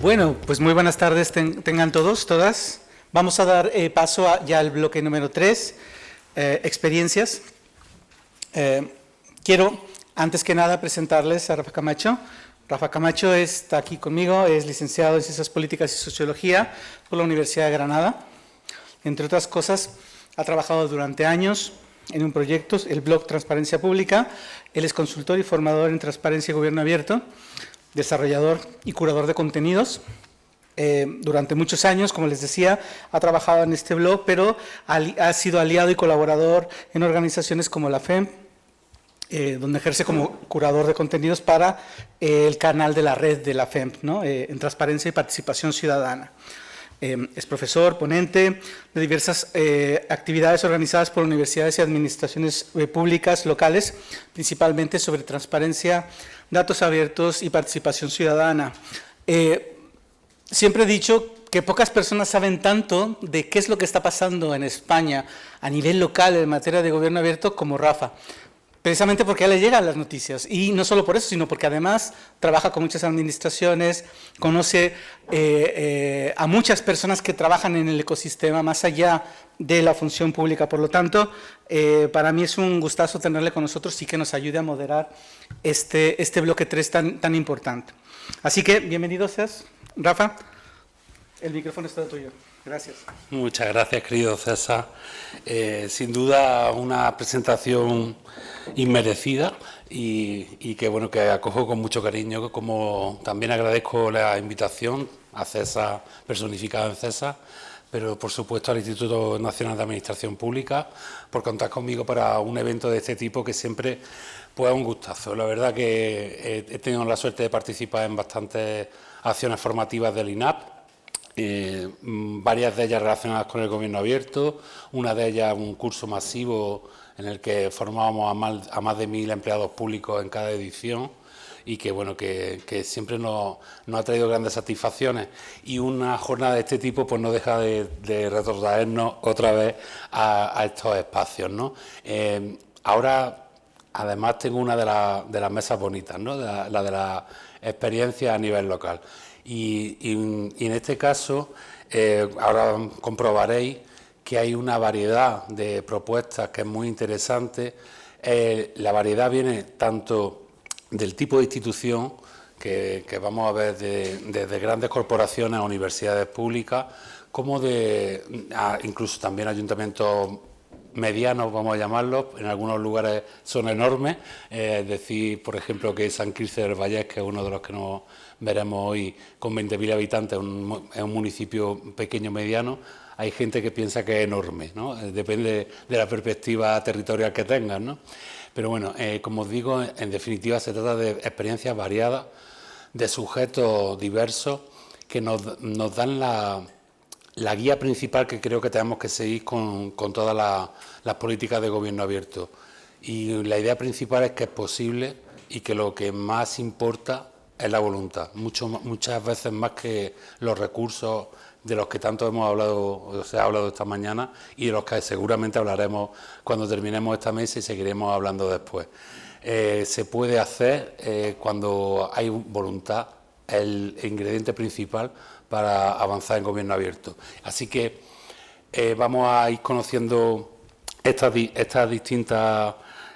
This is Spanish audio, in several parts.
Bueno, pues muy buenas tardes tengan todos, todas. Vamos a dar paso ya al bloque número 3, experiencias. Quiero, antes que nada, presentarles a Rafa Camacho. Rafa Camacho está aquí conmigo, es licenciado en Ciencias Políticas y Sociología por la Universidad de Granada. Entre otras cosas, ha trabajado durante años en un proyecto, el blog Transparencia Pública. Él es consultor y formador en Transparencia y Gobierno Abierto, desarrollador y curador de contenidos. Durante muchos años, como les decía, ha trabajado en este blog, pero ha sido aliado y colaborador en organizaciones como la FEMP, donde ejerce como curador de contenidos para el canal de la red de la FEMP, ¿no? En Transparencia y Participación Ciudadana. Es profesor, ponente de diversas actividades organizadas por universidades y administraciones públicas locales, principalmente sobre transparencia, datos abiertos y participación ciudadana. Siempre he dicho que pocas personas saben tanto de qué es lo que está pasando en España a nivel local en materia de gobierno abierto como Rafa. Precisamente porque a él le llegan las noticias, y no solo por eso, sino porque además trabaja con muchas administraciones, conoce a muchas personas que trabajan en el ecosistema más allá de la función pública. Por lo tanto, para mí es un gustazo tenerle con nosotros y que nos ayude a moderar este bloque 3 tan importante. Así que, bienvenido seas, Rafa, el micrófono es todo tuyo. Gracias. Muchas gracias, querido César. Sin duda una presentación inmerecida y que bueno, que acojo con mucho cariño, como también agradezco la invitación a César, personificado en César, pero por supuesto al Instituto Nacional de Administración Pública, por contar conmigo para un evento de este tipo que siempre pues es un gustazo. La verdad que he tenido la suerte de participar en bastantes acciones formativas del INAP, varias de ellas relacionadas con el gobierno abierto, una de ellas un curso masivo en el que formábamos a más de 1000 empleados públicos en cada edición y que bueno que siempre nos ha traído grandes satisfacciones, y una jornada de este tipo pues no deja de retrotraernos otra vez a estos espacios, ¿no? Ahora además tengo una de las mesas bonitas, ¿no? La de la experiencia a nivel local. Y en este caso, ahora comprobaréis que hay una variedad de propuestas que es muy interesante. La variedad viene tanto del tipo de institución que vamos a ver desde grandes corporaciones a universidades públicas, como incluso también ayuntamientos medianos, vamos a llamarlos. En algunos lugares son enormes, es decir, por ejemplo, que San Quirze del Vallés, que es uno de los que nos veremos hoy, con 20.000 habitantes, es un municipio pequeño mediano. Hay gente que piensa que es enorme, ¿no? Depende de la perspectiva territorial que tengan, ¿no? Pero bueno, como os digo, en definitiva se trata de experiencias variadas, de sujetos diversos, que nos dan la guía principal que creo que tenemos que seguir con todas las políticas de gobierno abierto. Y la idea principal es que es posible y que lo que más importa es la voluntad, muchas veces más que los recursos de los que tanto hemos hablado, o se ha hablado esta mañana, y de los que seguramente hablaremos cuando terminemos esta mesa y seguiremos hablando después. Se puede hacer cuando hay voluntad, el ingrediente principal para avanzar en gobierno abierto. Así que vamos a ir conociendo estas distintas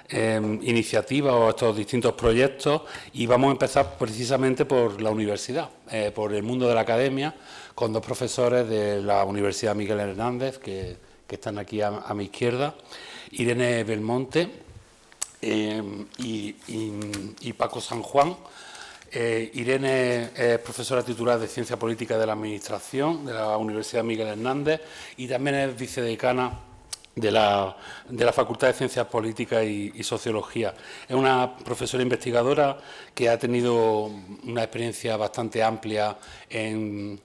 iniciativas o estos distintos proyectos, y vamos a empezar precisamente por la universidad, por el mundo de la academia, con dos profesores de la Universidad Miguel Hernández que están aquí a mi izquierda, Irene Belmonte y Paco San Juan. Irene es profesora titular de Ciencia Política de la Administración de la Universidad Miguel Hernández y también es vicedecana de la Facultad de Ciencias Políticas y Sociología. Es una profesora investigadora que ha tenido una experiencia bastante amplia en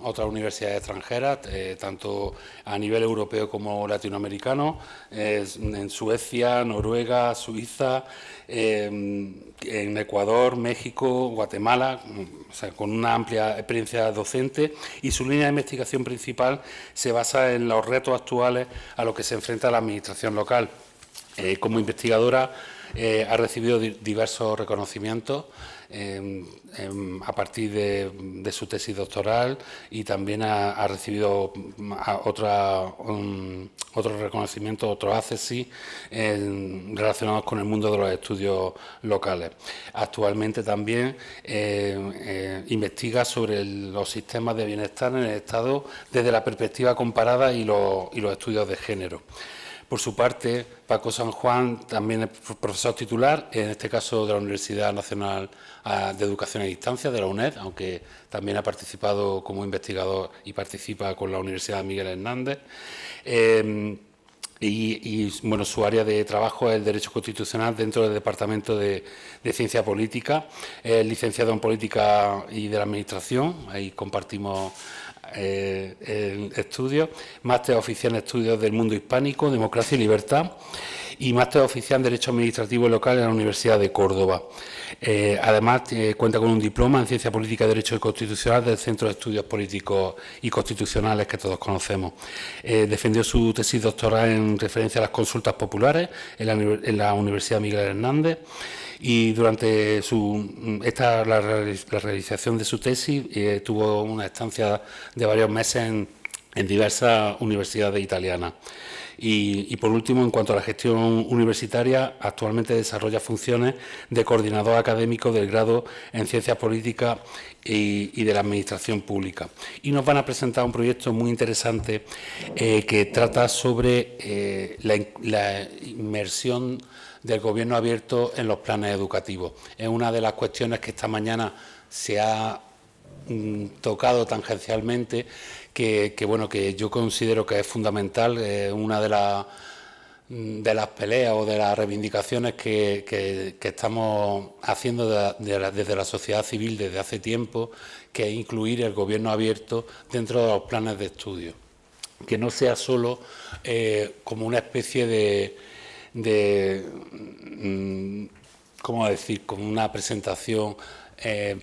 otras universidades extranjeras, tanto a nivel europeo como latinoamericano, en Suecia, Noruega, Suiza, en Ecuador, México, Guatemala, o sea, con una amplia experiencia docente, y su línea de investigación principal se basa en los retos actuales a los que se enfrenta la administración local. Como investigadora ha recibido diversos reconocimientos a partir de su tesis doctoral, y también ha recibido otros reconocimientos, otros ACESI relacionados con el mundo de los estudios locales. Actualmente también investiga sobre los sistemas de bienestar en el Estado desde la perspectiva comparada y los estudios de género. Por su parte, Paco San Juan también es profesor titular, en este caso de la Universidad Nacional de Educación a Distancia, de la UNED, aunque también ha participado como investigador y participa con la Universidad Miguel Hernández. Bueno, su área de trabajo es el Derecho Constitucional dentro del Departamento de Ciencia Política. Es licenciado en Política y de la Administración, ahí compartimos estudios, máster oficial en Estudios del Mundo Hispánico, Democracia y Libertad, y máster oficial en Derecho Administrativo y Local en la Universidad de Córdoba. Además, cuenta con un diploma en Ciencia Política y Derecho Constitucional del Centro de Estudios Políticos y Constitucionales que todos conocemos. Defendió su tesis doctoral en referencia a las consultas populares en la Universidad Miguel Hernández, y durante la realización de su tesis tuvo una estancia de varios meses en diversas universidades italianas. Y por último, en cuanto a la gestión universitaria, actualmente desarrolla funciones de coordinador académico del grado en Ciencias Políticas y de la Administración Pública. Y nos van a presentar un proyecto muy interesante que trata sobre la inmersión del Gobierno abierto en los planes educativos. Es una de las cuestiones que esta mañana se ha tocado tangencialmente, que yo considero que es fundamental, una de las peleas o de las reivindicaciones que estamos haciendo desde la sociedad civil desde hace tiempo, que es incluir el Gobierno abierto dentro de los planes de estudio, que no sea solo como una especie ¿cómo decir?, como una presentación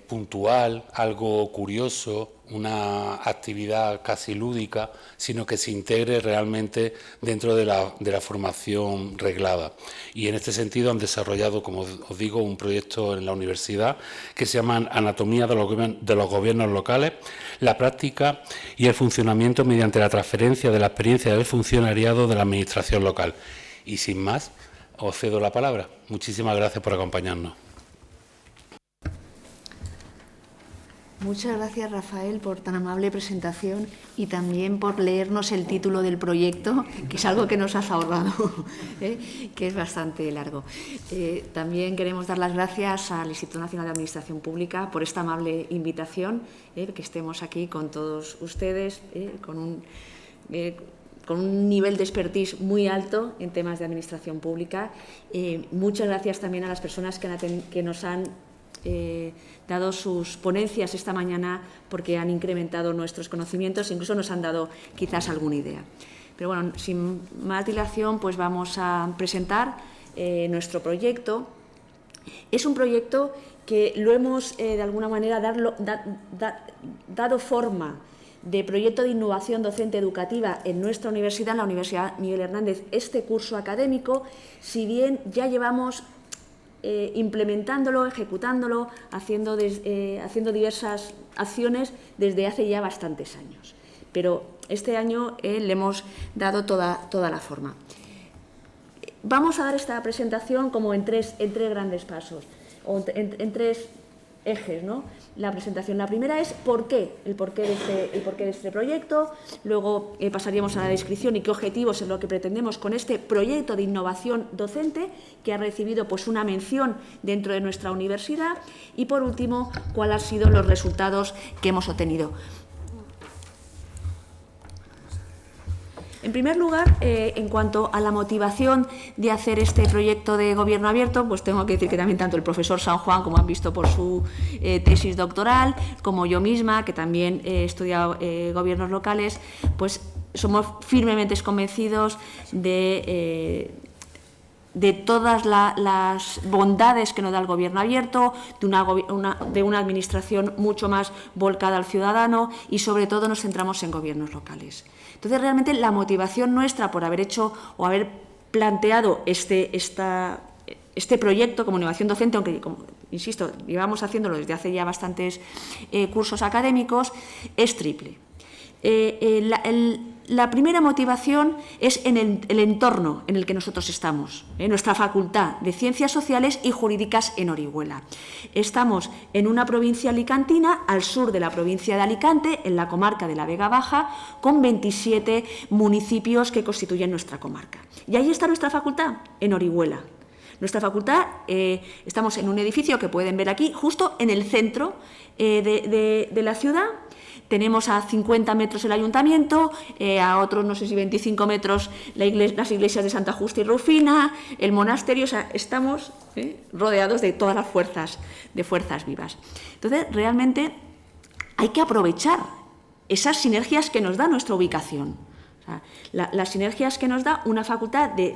puntual, algo curioso, una actividad casi lúdica, sino que se integre realmente dentro de la formación reglada. Y en este sentido han desarrollado, como os digo, un proyecto en la universidad que se llama Anatomía de los Gobiernos Locales, la práctica y el funcionamiento mediante la transferencia de la experiencia del funcionariado de la administración local. Y sin más, os cedo la palabra. Muchísimas gracias por acompañarnos. Muchas gracias, Rafael, por tan amable presentación y también por leernos el título del proyecto, que es algo que nos has ahorrado, que es bastante largo. También queremos dar las gracias al Instituto Nacional de Administración Pública por esta amable invitación, que estemos aquí con todos ustedes, con un nivel de expertise muy alto en temas de administración pública. Muchas gracias también a las personas que nos han dado sus ponencias esta mañana, porque han incrementado nuestros conocimientos, incluso nos han dado quizás alguna idea. Pero bueno, sin más dilación, pues vamos a presentar nuestro proyecto. Es un proyecto que lo hemos, de alguna manera, dado forma de proyecto de innovación docente educativa en nuestra universidad, en la Universidad Miguel Hernández, este curso académico, si bien ya llevamos implementándolo, ejecutándolo, haciendo diversas acciones desde hace ya bastantes años. Pero este año le hemos dado toda la forma. Vamos a dar esta presentación como en tres grandes pasos, o en tres ejes, ¿no? La presentación. La primera es el porqué de este proyecto. Luego pasaríamos a la descripción y qué objetivos es lo que pretendemos con este proyecto de innovación docente, que ha recibido pues una mención dentro de nuestra universidad. Y por último, cuáles han sido los resultados que hemos obtenido. En primer lugar, en cuanto a la motivación de hacer este proyecto de gobierno abierto, pues tengo que decir que también tanto el profesor San Juan, como han visto por su tesis doctoral, como yo misma, que también he estudiado gobiernos locales, pues somos firmemente convencidos de todas las bondades que nos da el gobierno abierto, de una administración mucho más volcada al ciudadano, y sobre todo nos centramos en gobiernos locales. Entonces, realmente la motivación nuestra por haber hecho o haber planteado este este proyecto como innovación docente, aunque, insisto, llevamos haciéndolo desde hace ya bastantes cursos académicos, es triple. La primera motivación es en el entorno en el que nosotros estamos, nuestra Facultad de Ciencias Sociales y Jurídicas en Orihuela. Estamos en una provincia alicantina, al sur de la provincia de Alicante, en la comarca de la Vega Baja, con 27 municipios que constituyen nuestra comarca. Y ahí está nuestra facultad, en Orihuela. Nuestra facultad, estamos en un edificio que pueden ver aquí, justo en el centro de la ciudad. Tenemos a 50 metros el ayuntamiento, a otros, no sé si 25 metros, las iglesias de Santa Justa y Rufina, el monasterio. O sea, estamos rodeados de todas las fuerzas vivas. Entonces, realmente hay que aprovechar esas sinergias que nos da nuestra ubicación. O sea, las sinergias que nos da una facultad de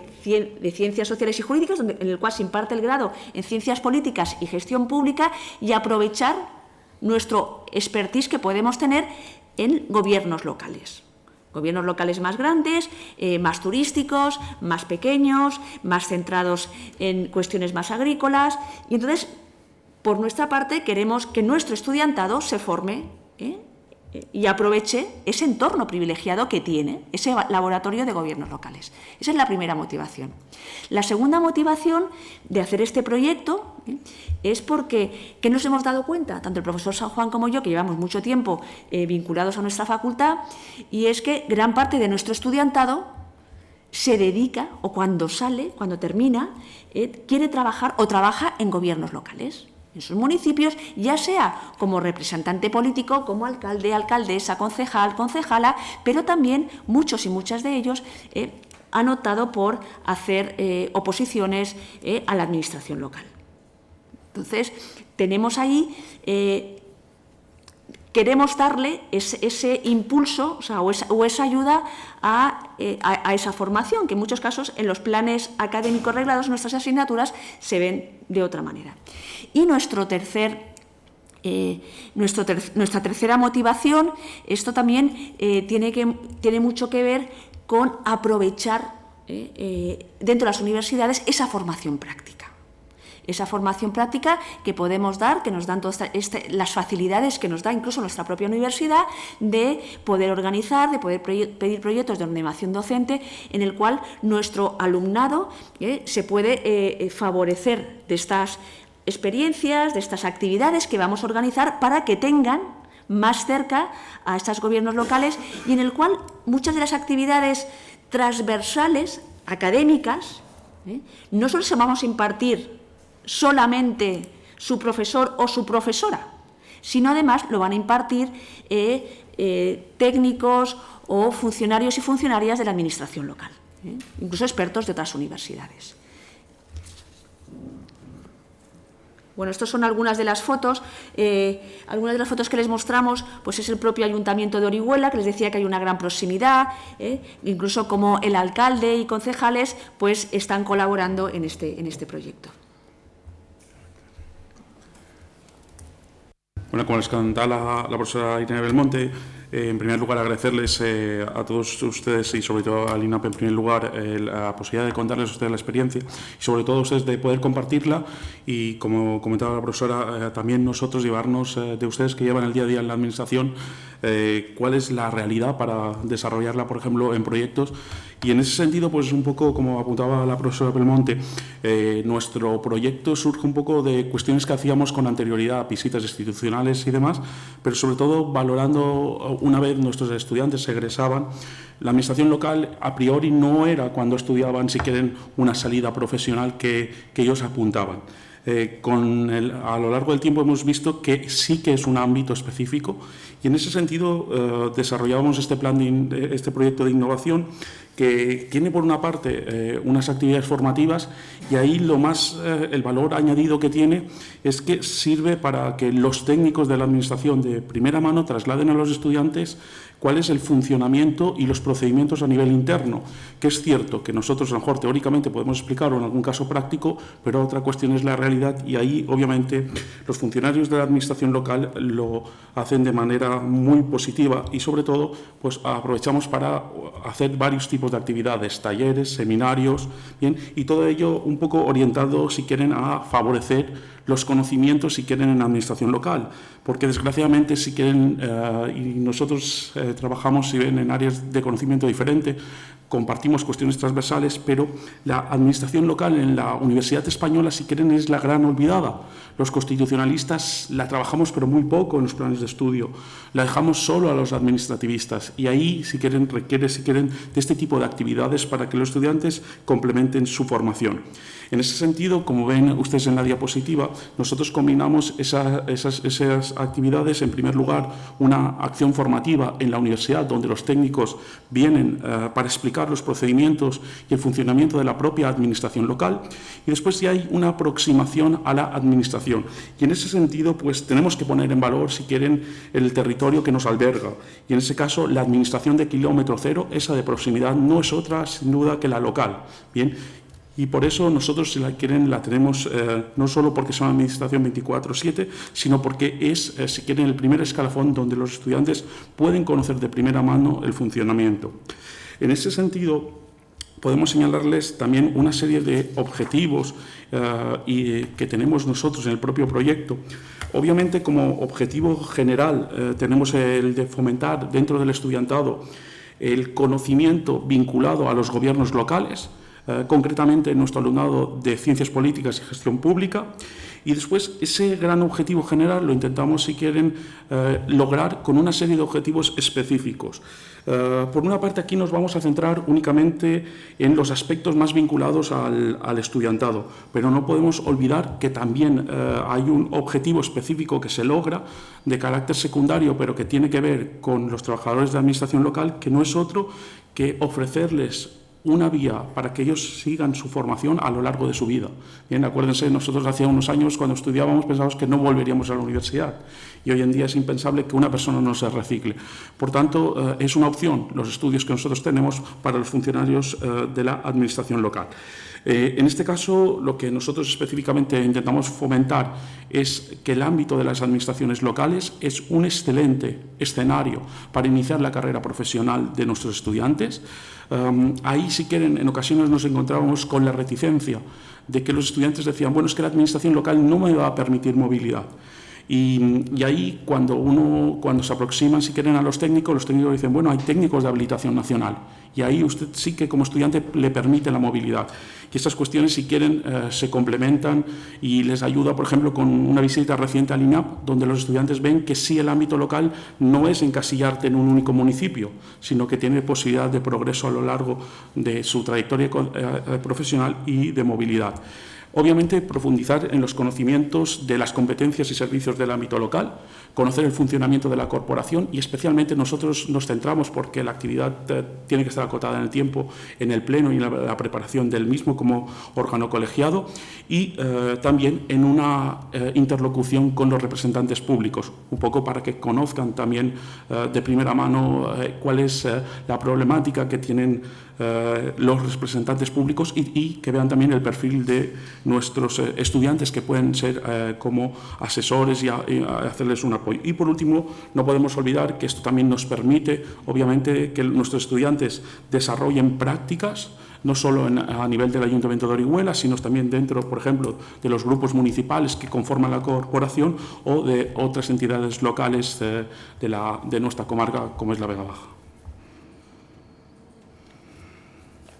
Ciencias Sociales y Jurídicas, en el cual se imparte el grado en Ciencias Políticas y Gestión Pública, y aprovechar nuestro expertise que podemos tener en gobiernos locales. Gobiernos locales más grandes, más turísticos, más pequeños, más centrados en cuestiones más agrícolas. Y entonces, por nuestra parte, queremos que nuestro estudiantado se forme y aproveche ese entorno privilegiado que tiene ese laboratorio de gobiernos locales. Esa es la primera motivación. La segunda motivación de hacer este proyecto es porque ¿qué nos hemos dado cuenta? Tanto el profesor San Juan como yo, que llevamos mucho tiempo vinculados a nuestra facultad, y es que gran parte de nuestro estudiantado se dedica, o cuando sale, cuando termina, quiere trabajar o trabaja en gobiernos locales, en sus municipios, ya sea como representante político, como alcalde, alcaldesa, concejal, concejala, pero también muchos y muchas de ellos han optado por hacer oposiciones a la administración local. Entonces, tenemos ahí, queremos darle ese impulso, o sea, o esa ayuda a esa formación, que en muchos casos en los planes académicos reglados, nuestras asignaturas, se ven de otra manera. Y nuestra tercera motivación, esto también tiene mucho que ver con aprovechar dentro de las universidades esa formación práctica. Esa formación práctica que podemos dar, que nos dan todas las facilidades que nos da incluso nuestra propia universidad, de poder organizar, de poder pedir proyectos de animación docente, en el cual nuestro alumnado se puede favorecer de estas experiencias, de estas actividades que vamos a organizar para que tengan más cerca a estos gobiernos locales, y en el cual muchas de las actividades transversales, académicas, no solo se vamos a impartir solamente su profesor o su profesora, sino además lo van a impartir técnicos o funcionarios y funcionarias de la administración local, incluso expertos de otras universidades. Bueno, estas son algunas de las fotos. Algunas de las fotos que les mostramos, pues es el propio Ayuntamiento de Orihuela, que les decía que hay una gran proximidad, incluso como el alcalde y concejales pues están colaborando en este proyecto. Bueno, como les comentaba la profesora Irene Belmonte, en primer lugar agradecerles a todos ustedes y sobre todo al INAP en primer lugar la posibilidad de contarles a ustedes la experiencia y sobre todo a ustedes de poder compartirla y, como comentaba la profesora, también nosotros llevarnos de ustedes que llevan el día a día en la administración cuál es la realidad para desarrollarla, por ejemplo, en proyectos. Y en ese sentido, pues un poco como apuntaba la profesora Belmonte, nuestro proyecto surge un poco de cuestiones que hacíamos con anterioridad, visitas institucionales y demás, pero sobre todo valorando una vez nuestros estudiantes se egresaban, la administración local a priori no era cuando estudiaban, si quieren, una salida profesional que ellos apuntaban. A lo largo del tiempo hemos visto que sí que es un ámbito específico y en ese sentido desarrollábamos este proyecto de innovación que tiene por una parte unas actividades formativas y ahí el valor añadido que tiene es que sirve para que los técnicos de la administración de primera mano trasladen a los estudiantes cuál es el funcionamiento y los procedimientos a nivel interno, que es cierto que nosotros a lo mejor teóricamente podemos explicarlo en algún caso práctico, pero otra cuestión es la realidad, y ahí obviamente los funcionarios de la administración local lo hacen de manera muy positiva y sobre todo pues aprovechamos para hacer varios tipos de actividades, talleres, seminarios, bien, y todo ello un poco orientado, si quieren, a favorecer los conocimientos, si quieren, en la administración local, porque desgraciadamente, si quieren, y nosotros trabajamos, si ven, en áreas de conocimiento diferente, compartimos cuestiones transversales, pero la administración local en la Universidad Española, si quieren, es la gran olvidada. Los constitucionalistas la trabajamos, pero muy poco en los planes de estudio. La dejamos solo a los administrativistas, y ahí, si quieren, requiere, si quieren, de este tipo de actividades para que los estudiantes complementen su formación. En ese sentido, como ven ustedes en la diapositiva, nosotros combinamos esas actividades. En primer lugar, una acción formativa en la universidad, donde los técnicos vienen para explicar los procedimientos y el funcionamiento de la propia administración local, y después ya hay una aproximación a la administración. Y en ese sentido, pues tenemos que poner en valor, si quieren, el territorio que nos alberga. Y en ese caso, la administración de kilómetro cero, esa de proximidad, no es otra, sin duda, que la local. Bien. Y por eso nosotros, si la quieren, la tenemos no solo porque es una administración 24/7, sino porque es, si quieren, el primer escalafón donde los estudiantes pueden conocer de primera mano el funcionamiento. En ese sentido, podemos señalarles también una serie de objetivos que tenemos nosotros en el propio proyecto. Obviamente, como objetivo general, tenemos el de fomentar dentro del estudiantado el conocimiento vinculado a los gobiernos locales, concretamente en nuestro alumnado de Ciencias Políticas y Gestión Pública. Y después, ese gran objetivo general lo intentamos, si quieren, lograr con una serie de objetivos específicos. Por una parte, aquí nos vamos a centrar únicamente en los aspectos más vinculados al estudiantado, pero no podemos olvidar que también hay un objetivo específico que se logra de carácter secundario, pero que tiene que ver con los trabajadores de administración local, que no es otro que ofrecerles una vía para que ellos sigan su formación a lo largo de su vida. Bien, acuérdense, nosotros hace unos años, cuando estudiábamos, pensábamos que no volveríamos a la universidad, y hoy en día es impensable que una persona no se recicle. Por tanto, es una opción los estudios que nosotros tenemos para los funcionarios de la administración local. En este caso, lo que nosotros específicamente intentamos fomentar es que el ámbito de las administraciones locales es un excelente escenario para iniciar la carrera profesional de nuestros estudiantes. Ahí, si quieren, en ocasiones nos encontrábamos con la reticencia de que los estudiantes decían, bueno, es que la administración local no me va a permitir movilidad. Y ahí, cuando se aproximan, si quieren, a los técnicos dicen, bueno, hay técnicos de habilitación nacional, y ahí usted sí que como estudiante le permite la movilidad. Y estas cuestiones, si quieren, se complementan y les ayuda, por ejemplo, con una visita reciente al INAP, donde los estudiantes ven que sí, el ámbito local no es encasillarte en un único municipio, sino que tiene posibilidad de progreso a lo largo de su trayectoria profesional y de movilidad. Obviamente, profundizar en los conocimientos de las competencias y servicios del ámbito local, conocer el funcionamiento de la corporación, y especialmente nosotros nos centramos, porque la actividad tiene que estar acotada en el tiempo, en el pleno y en la preparación del mismo como órgano colegiado, y también en una interlocución con los representantes públicos, un poco para que conozcan también de primera mano cuál es la problemática que tienen los representantes públicos, y que vean también el perfil de nuestros estudiantes, que pueden ser como asesores y hacerles un apoyo. Y por último, no podemos olvidar que esto también nos permite, obviamente, que nuestros estudiantes desarrollen prácticas, no solo a nivel del Ayuntamiento de Orihuela, sino también dentro, por ejemplo, de los grupos municipales que conforman la corporación, o de otras entidades locales de nuestra comarca, como es la Vega Baja.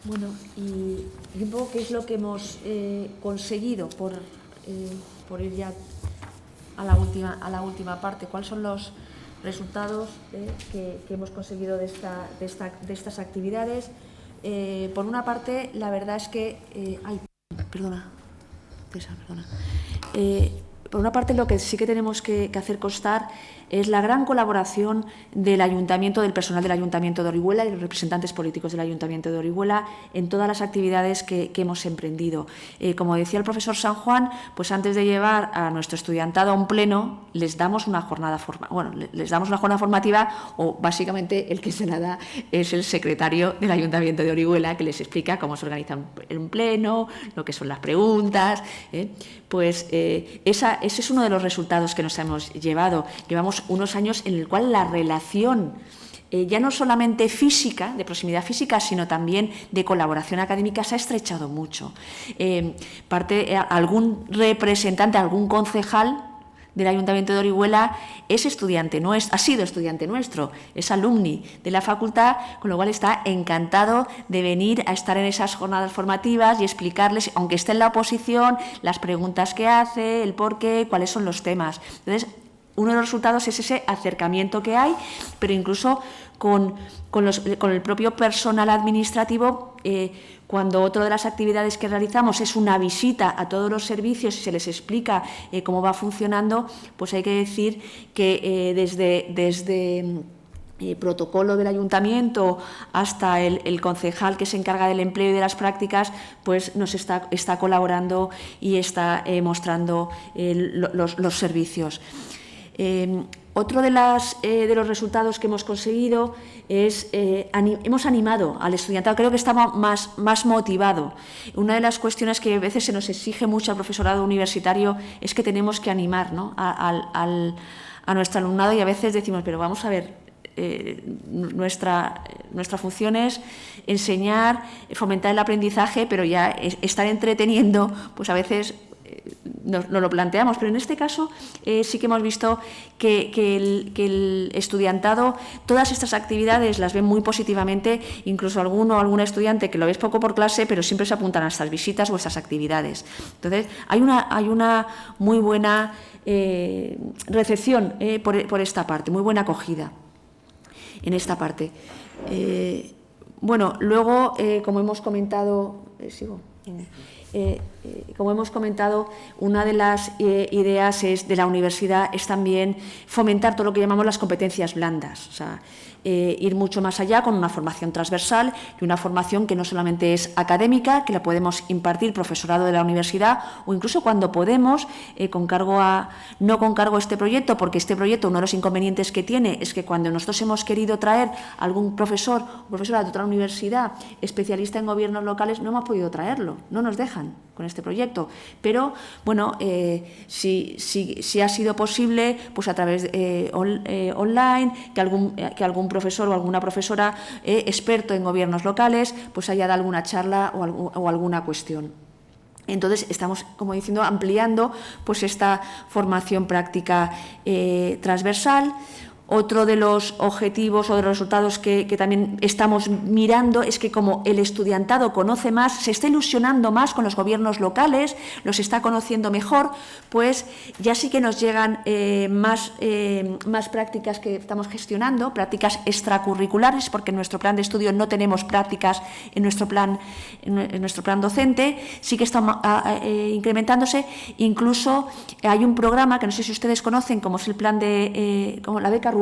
Bueno, y un poco qué es lo que hemos conseguido por ir ya a la última parte. ¿Cuáles son los resultados que hemos conseguido de estas actividades? Por una parte, la verdad es que... perdona, César, perdona. por una parte, lo que sí que tenemos que hacer constar es la gran colaboración del Ayuntamiento, del personal del Ayuntamiento de Orihuela y los representantes políticos del Ayuntamiento de Orihuela en todas las actividades que hemos emprendido. Como decía el profesor San Juan, pues antes de llevar a nuestro estudiantado a un pleno, les damos una jornada formativa, o básicamente el que se la da es el secretario del Ayuntamiento de Orihuela, que les explica cómo se organiza un pleno, lo que son las preguntas. Ese es uno de los resultados que nos hemos llevado. Llevamos unos años en el cual la relación, ya no solamente física, de proximidad física, sino también de colaboración académica, se ha estrechado mucho. Algún representante, algún concejal del Ayuntamiento de Orihuela es estudiante nuestro, ha sido estudiante nuestro, es alumni de la facultad, con lo cual está encantado de venir a estar en esas jornadas formativas y explicarles, aunque esté en la oposición, las preguntas que hace, el por qué, cuáles son los temas. Entonces, uno de los resultados es ese acercamiento que hay, pero incluso con el propio personal administrativo, cuando otra de las actividades que realizamos es una visita a todos los servicios y se les explica cómo va funcionando, pues hay que decir que desde protocolo del ayuntamiento hasta el concejal que se encarga del empleo y de las prácticas, pues nos está colaborando y está mostrando los servicios. Otro de los resultados que hemos conseguido es hemos animado al estudiantado, creo que estaba más motivado. Una de las cuestiones que a veces se nos exige mucho al profesorado universitario es que tenemos que animar, ¿no?, a nuestro alumnado, y a veces decimos, pero vamos a ver, nuestra función es enseñar, fomentar el aprendizaje, pero ya estar entreteniendo, pues a veces no lo planteamos, pero en este caso sí que hemos visto que el estudiantado todas estas actividades las ven muy positivamente, incluso algún estudiante que lo ves poco por clase, pero siempre se apuntan a estas visitas o estas actividades. Entonces, hay una muy buena recepción por esta parte, muy buena acogida en esta parte. Bueno, luego, como hemos comentado, una de las ideas de la universidad es también fomentar todo lo que llamamos las competencias blandas, o sea, ir mucho más allá con una formación transversal y una formación que no solamente es académica, que la podemos impartir profesorado de la universidad, o incluso cuando podemos, no con cargo a este proyecto, porque este proyecto, uno de los inconvenientes que tiene es que cuando nosotros hemos querido traer algún profesor o profesora de otra universidad especialista en gobiernos locales, no hemos podido traerlo, no nos dejan con este proyecto. Pero, bueno, si ha sido posible, pues a través de online, que algún profesor o alguna profesora experto en gobiernos locales pues haya dado alguna charla o alguna cuestión. Entonces, estamos, como diciendo, ampliando pues esta formación práctica transversal. Otro de los objetivos o de los resultados que también estamos mirando es que, como el estudiantado conoce más, se está ilusionando más con los gobiernos locales, los está conociendo mejor, pues ya sí que nos llegan más prácticas que estamos gestionando, prácticas extracurriculares, porque en nuestro plan de estudio no tenemos prácticas en nuestro plan docente, sí que está incrementándose. Incluso hay un programa que no sé si ustedes conocen, como es el plan como la beca rural,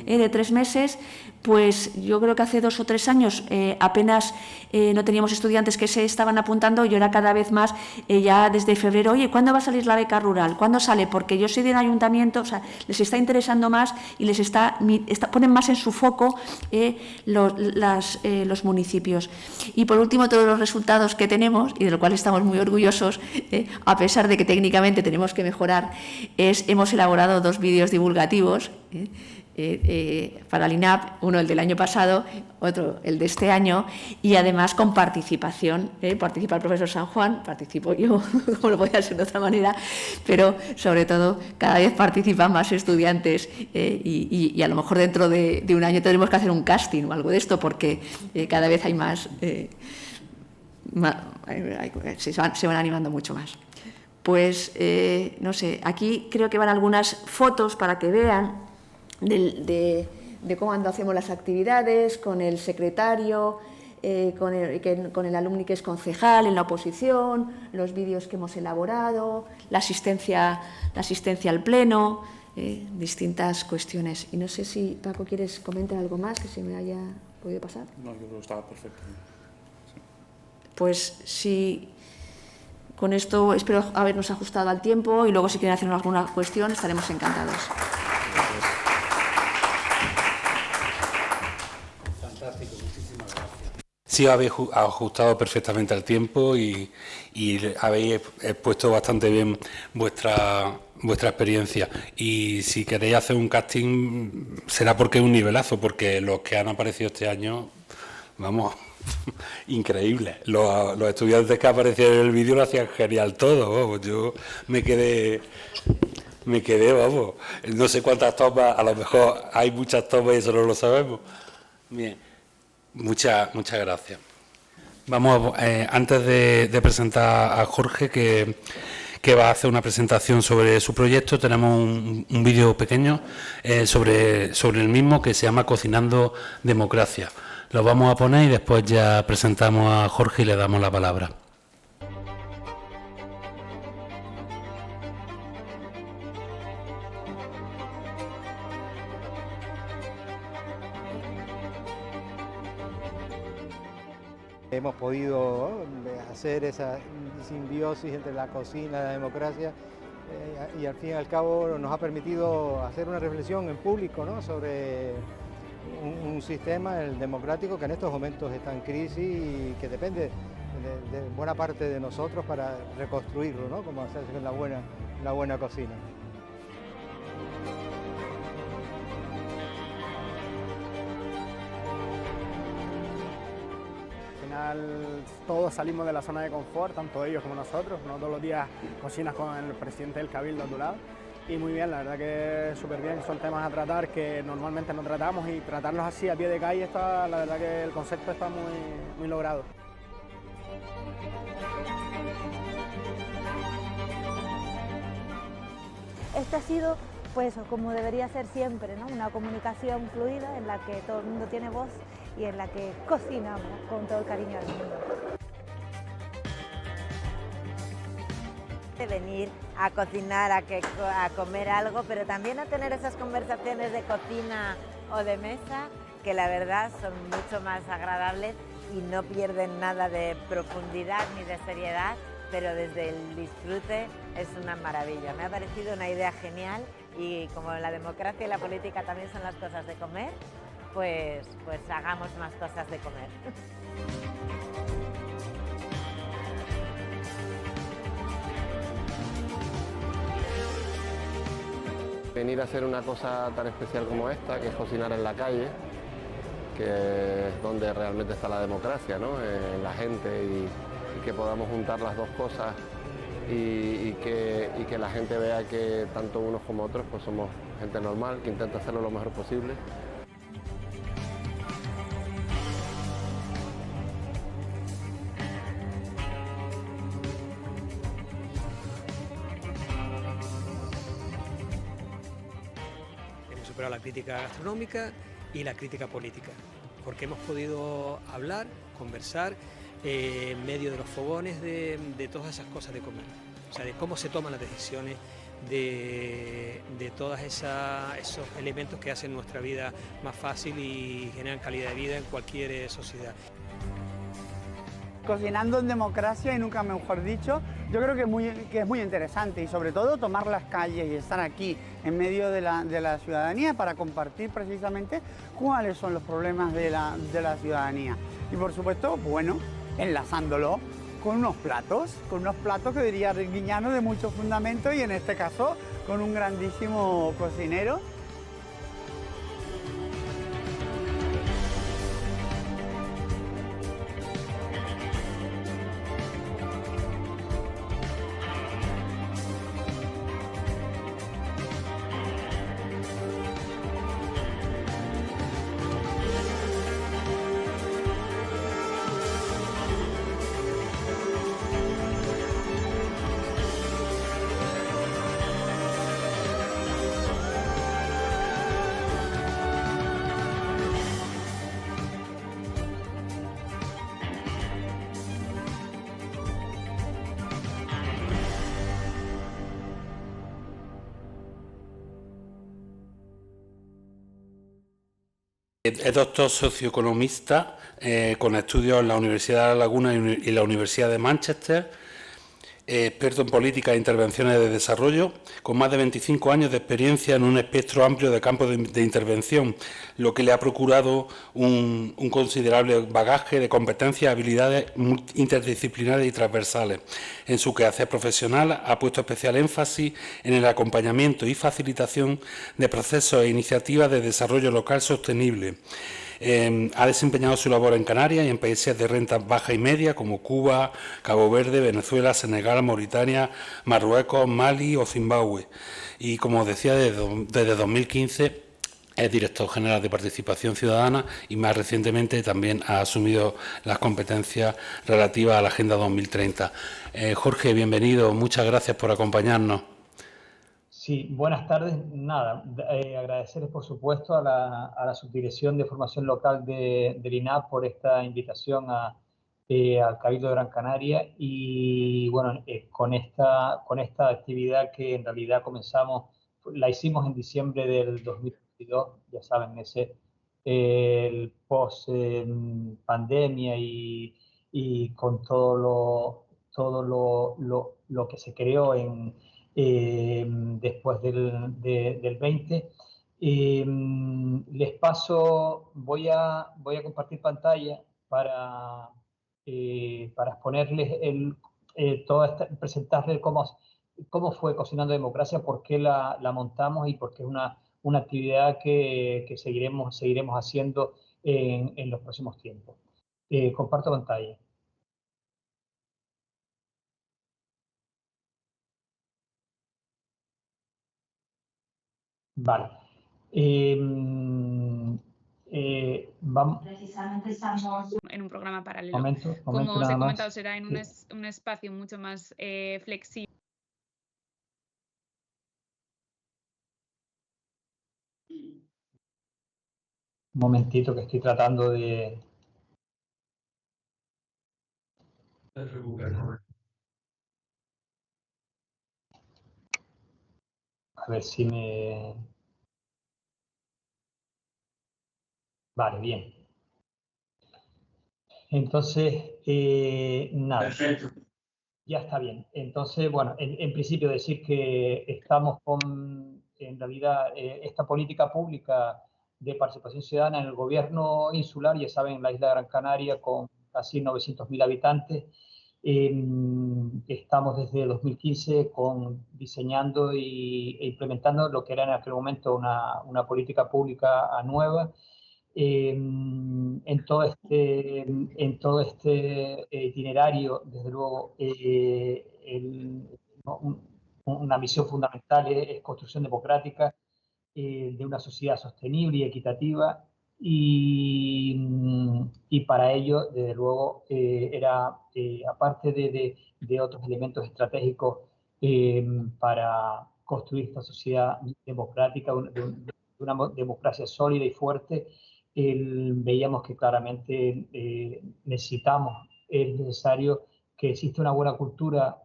de 3 meses, pues yo creo que hace 2 o 3 años apenas no teníamos estudiantes que se estaban apuntando, y ahora cada vez más, ya desde febrero, oye, ¿cuándo va a salir la beca rural? ¿Cuándo sale? Porque yo soy de un ayuntamiento, o sea, les está interesando más y les ponen más en su foco los municipios. Y por último, todos los resultados que tenemos, y de lo cual estamos muy orgullosos, a pesar de que técnicamente tenemos que mejorar, hemos elaborado 2 vídeos divulgativos, para el INAP, uno el del año pasado, otro el de este año, y además con participación. Participa el profesor San Juan, participo yo, como lo podía hacer de otra manera, pero sobre todo cada vez participan más estudiantes, y a lo mejor dentro de un año tendremos que hacer un casting o algo de esto, porque cada vez hay más, se van animando mucho más. Pues, no sé, aquí creo que van algunas fotos para que vean de cómo hacemos las actividades con el secretario, con el alumni que es concejal en la oposición, los vídeos que hemos elaborado, la asistencia al pleno, distintas cuestiones. Y no sé si, Paco, ¿quieres comentar algo más que se me haya podido pasar? No, yo creo que estaba perfecto. Sí. Pues sí, con esto espero habernos ajustado al tiempo y luego si quieren hacernos alguna cuestión estaremos encantados. Fantástico, muchísimas gracias. Sí, habéis ajustado perfectamente al tiempo y habéis expuesto bastante bien vuestra experiencia. Y si queréis hacer un casting será porque es un nivelazo, porque los que han aparecido este año, vamos, increíbles. Los estudiantes que aparecieron en el vídeo lo hacían genial todo, vamos. Yo me quedé, vamos, no sé cuántas tomas, a lo mejor hay muchas tomas y eso no lo sabemos. Bien, muchas gracias. Vamos, antes de presentar a Jorge, que va a hacer una presentación sobre su proyecto, tenemos un vídeo pequeño sobre el mismo que se llama Cocinando Democracia. Lo vamos a poner y después ya presentamos a Jorge y le damos la palabra. Hemos podido hacer esa simbiosis entre la cocina y la democracia y al fin y al cabo nos ha permitido hacer una reflexión en público, ¿no?, sobre un sistema, el democrático, que en estos momentos está en crisis y que depende de buena parte de nosotros para reconstruirlo, ¿no?, como hacerse con la buena cocina. Todos salimos de la zona de confort, tanto ellos como nosotros, no todos los días cocinas con el presidente del Cabildo a tu lado y muy bien, la verdad que súper bien, son temas a tratar que normalmente no tratamos y tratarlos así a pie de calle, la verdad que el concepto está muy logrado. Este ha sido, pues, como debería ser siempre, ¿no?, una comunicación fluida en la que todo el mundo tiene voz y en la que cocinamos con todo el cariño del mundo. De venir a cocinar, a comer algo, pero también a tener esas conversaciones de cocina o de mesa que la verdad son mucho más agradables y no pierden nada de profundidad ni de seriedad, pero desde el disfrute es una maravilla. Me ha parecido una idea genial y como la democracia y la política también son las cosas de comer, pues hagamos más cosas de comer. Venir a hacer una cosa tan especial como esta, que es cocinar en la calle, que es donde realmente está la democracia, ¿no?, en la gente y que podamos juntar las dos cosas y que la gente vea que tanto unos como otros pues somos gente normal, que intenta hacerlo lo mejor posible. Hemos superado la crítica gastronómica y la crítica política, porque hemos podido hablar, conversar en medio de los fogones de todas esas cosas de comer, o sea, de cómo se toman las decisiones, de todos esos elementos que hacen nuestra vida más fácil y generan calidad de vida en cualquier sociedad. Cocinando en democracia, y nunca mejor dicho, yo creo que es muy interesante y sobre todo tomar las calles y estar aquí en medio de la ciudadanía para compartir precisamente cuáles son los problemas de la ciudadanía. Y por supuesto, bueno, enlazándolo con unos platos que diría Arguiñano de mucho fundamento y en este caso con un grandísimo cocinero. Es doctor socioeconomista con estudios en la Universidad de La Laguna y la Universidad de Manchester, experto en políticas e intervenciones de desarrollo, con más de 25 años de experiencia en un espectro amplio de campos de intervención, lo que le ha procurado un considerable bagaje de competencias y habilidades interdisciplinares y transversales. En su quehacer profesional ha puesto especial énfasis en el acompañamiento y facilitación de procesos e iniciativas de desarrollo local sostenible. Ha desempeñado su labor en Canarias y en países de renta baja y media como Cuba, Cabo Verde, Venezuela, Senegal, Mauritania, Marruecos, Mali o Zimbabue. Y, como decía, desde 2015 es director general de Participación Ciudadana y más recientemente también ha asumido las competencias relativas a la Agenda 2030. Jorge, bienvenido. Muchas gracias por acompañarnos. Sí, buenas tardes. Nada, agradecerles por supuesto a la Subdirección de Formación Local del INAP por esta invitación al Cabildo de Gran Canaria y bueno, con esta actividad que en realidad la hicimos en diciembre del 2022, ya saben, el post pandemia y con todo lo que se creó después del 20. Les paso, voy a compartir pantalla para exponerles presentarles cómo fue Cocinando Democracia, por qué la montamos y por qué es una actividad que seguiremos haciendo en los próximos tiempos. Comparto pantalla. Vale. Vamos. Precisamente estamos en un programa paralelo. Momento, Como os he nada comentado, más. será en un espacio mucho más flexible. Un momentito que estoy tratando de... A ver si me... Vale, bien. Entonces, nada. Perfecto. Ya está bien. Entonces, bueno, en principio decir que estamos en realidad, esta política pública de participación ciudadana en el gobierno insular, ya saben, la isla de Gran Canaria con casi 900.000 habitantes. Estamos desde 2015 diseñando e implementando lo que era en aquel momento una política pública nueva. En todo este itinerario, desde luego, una misión fundamental es construcción democrática de una sociedad sostenible y equitativa y para ello, desde luego, era, aparte de otros elementos estratégicos para construir esta sociedad democrática, de una democracia sólida y fuerte, veíamos que claramente es necesario que exista una buena cultura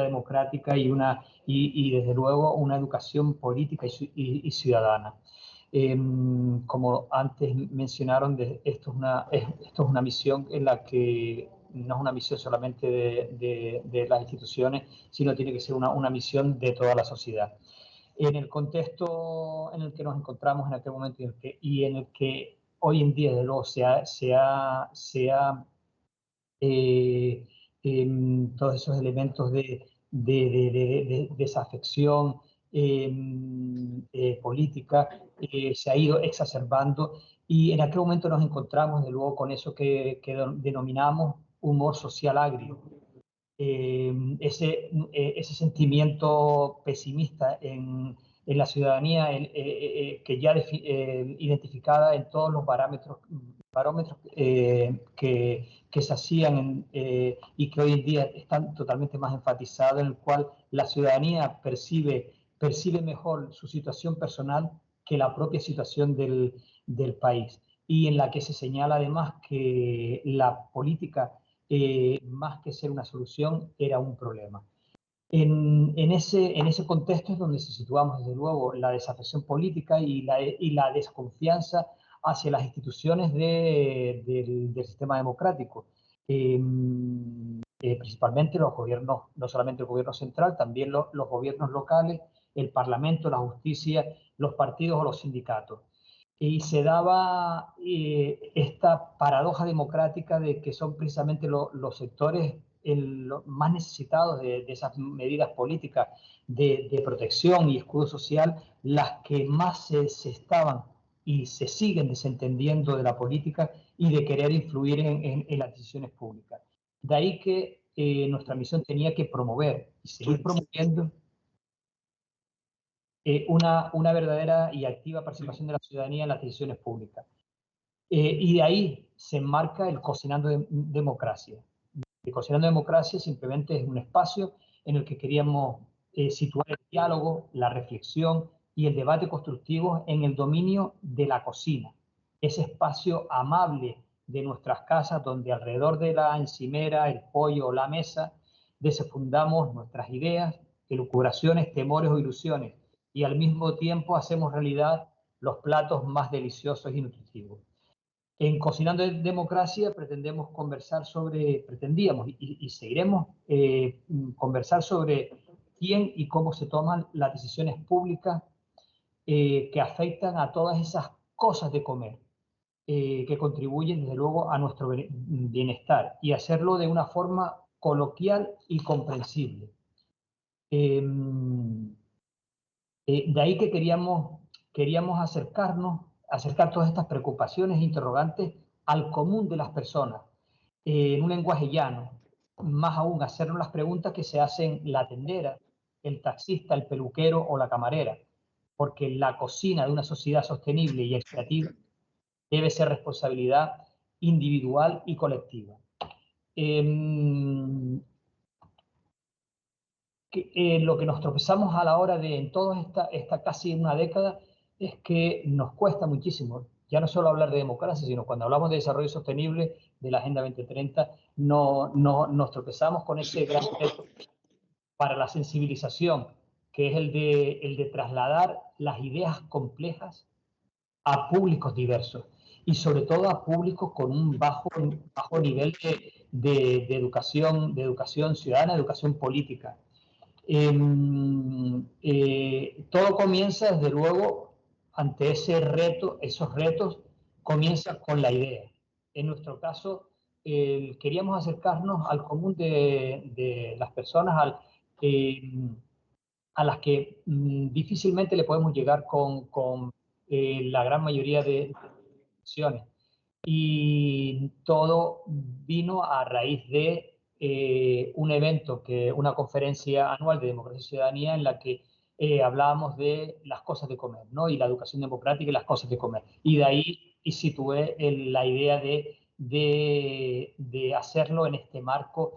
democrática y desde luego una educación política y ciudadana. Como antes mencionaron, esto es una misión en la que no es una misión solamente de las instituciones, sino tiene que ser una misión de toda la sociedad. En el contexto en el que nos encontramos en aquel momento y en el que hoy en día, desde luego, todos esos elementos de desafección política se ha ido exacerbando y en aquel momento nos encontramos, desde luego, con eso que denominamos humor social agrio. Ese sentimiento pesimista en la ciudadanía que ya identificada en todos los barómetros que se hacían y que hoy en día están totalmente más enfatizados, en el cual la ciudadanía percibe mejor su situación personal que la propia situación del país, y en la que se señala además que la política, más que ser una solución, era un problema. En ese contexto es donde se situamos, desde luego, la desafección política y la desconfianza hacia las instituciones del sistema democrático. Principalmente los gobiernos, no solamente el gobierno central, también los gobiernos locales, el Parlamento, la justicia, los partidos o los sindicatos. Y se daba esta paradoja democrática de que son precisamente los sectores más necesitados de esas medidas políticas de protección y escudo social, las que más se estaban y se siguen desentendiendo de la política y de querer influir en las decisiones públicas. De ahí que nuestra misión tenía que promover y seguir promoviendo una verdadera y activa participación de la ciudadanía en las decisiones públicas. Y de ahí se enmarca el Cocinando Democracia. El Cocinando Democracia simplemente es un espacio en el que queríamos situar el diálogo, la reflexión y el debate constructivo en el dominio de la cocina, ese espacio amable de nuestras casas donde alrededor de la encimera, el pollo o la mesa desenfundamos nuestras ideas, elucubraciones, temores o ilusiones, y al mismo tiempo hacemos realidad los platos más deliciosos y nutritivos. En Cocinando Democracia pretendíamos y seguiremos conversar sobre quién y cómo se toman las decisiones públicas que afectan a todas esas cosas de comer, que contribuyen desde luego a nuestro bienestar, y hacerlo de una forma coloquial y comprensible. De ahí que queríamos acercar todas estas preocupaciones e interrogantes al común de las personas, en un lenguaje llano. Más aún, hacernos las preguntas que se hacen la tendera, el taxista, el peluquero o la camarera, porque la cocina de una sociedad sostenible y equitativa debe ser responsabilidad individual y colectiva. Lo que nos tropezamos a la hora de, en toda esta casi una década, es que nos cuesta muchísimo, ya no solo hablar de democracia, sino cuando hablamos de desarrollo sostenible, de la Agenda 2030, nos tropezamos con ese gran reto para la sensibilización, que es el de trasladar las ideas complejas a públicos diversos, y sobre todo a públicos con un bajo nivel de educación ciudadana, educación política. Todo comienza, desde luego, ante esos retos comienza con la idea. En nuestro caso, queríamos acercarnos al común de las personas, a las que difícilmente le podemos llegar con la gran mayoría de acciones. Y todo vino a raíz de un evento, una conferencia anual de Democracia y Ciudadanía, en la que hablábamos de las cosas de comer, ¿no? Y la educación democrática y las cosas de comer. Y de ahí situé la idea de hacerlo en este marco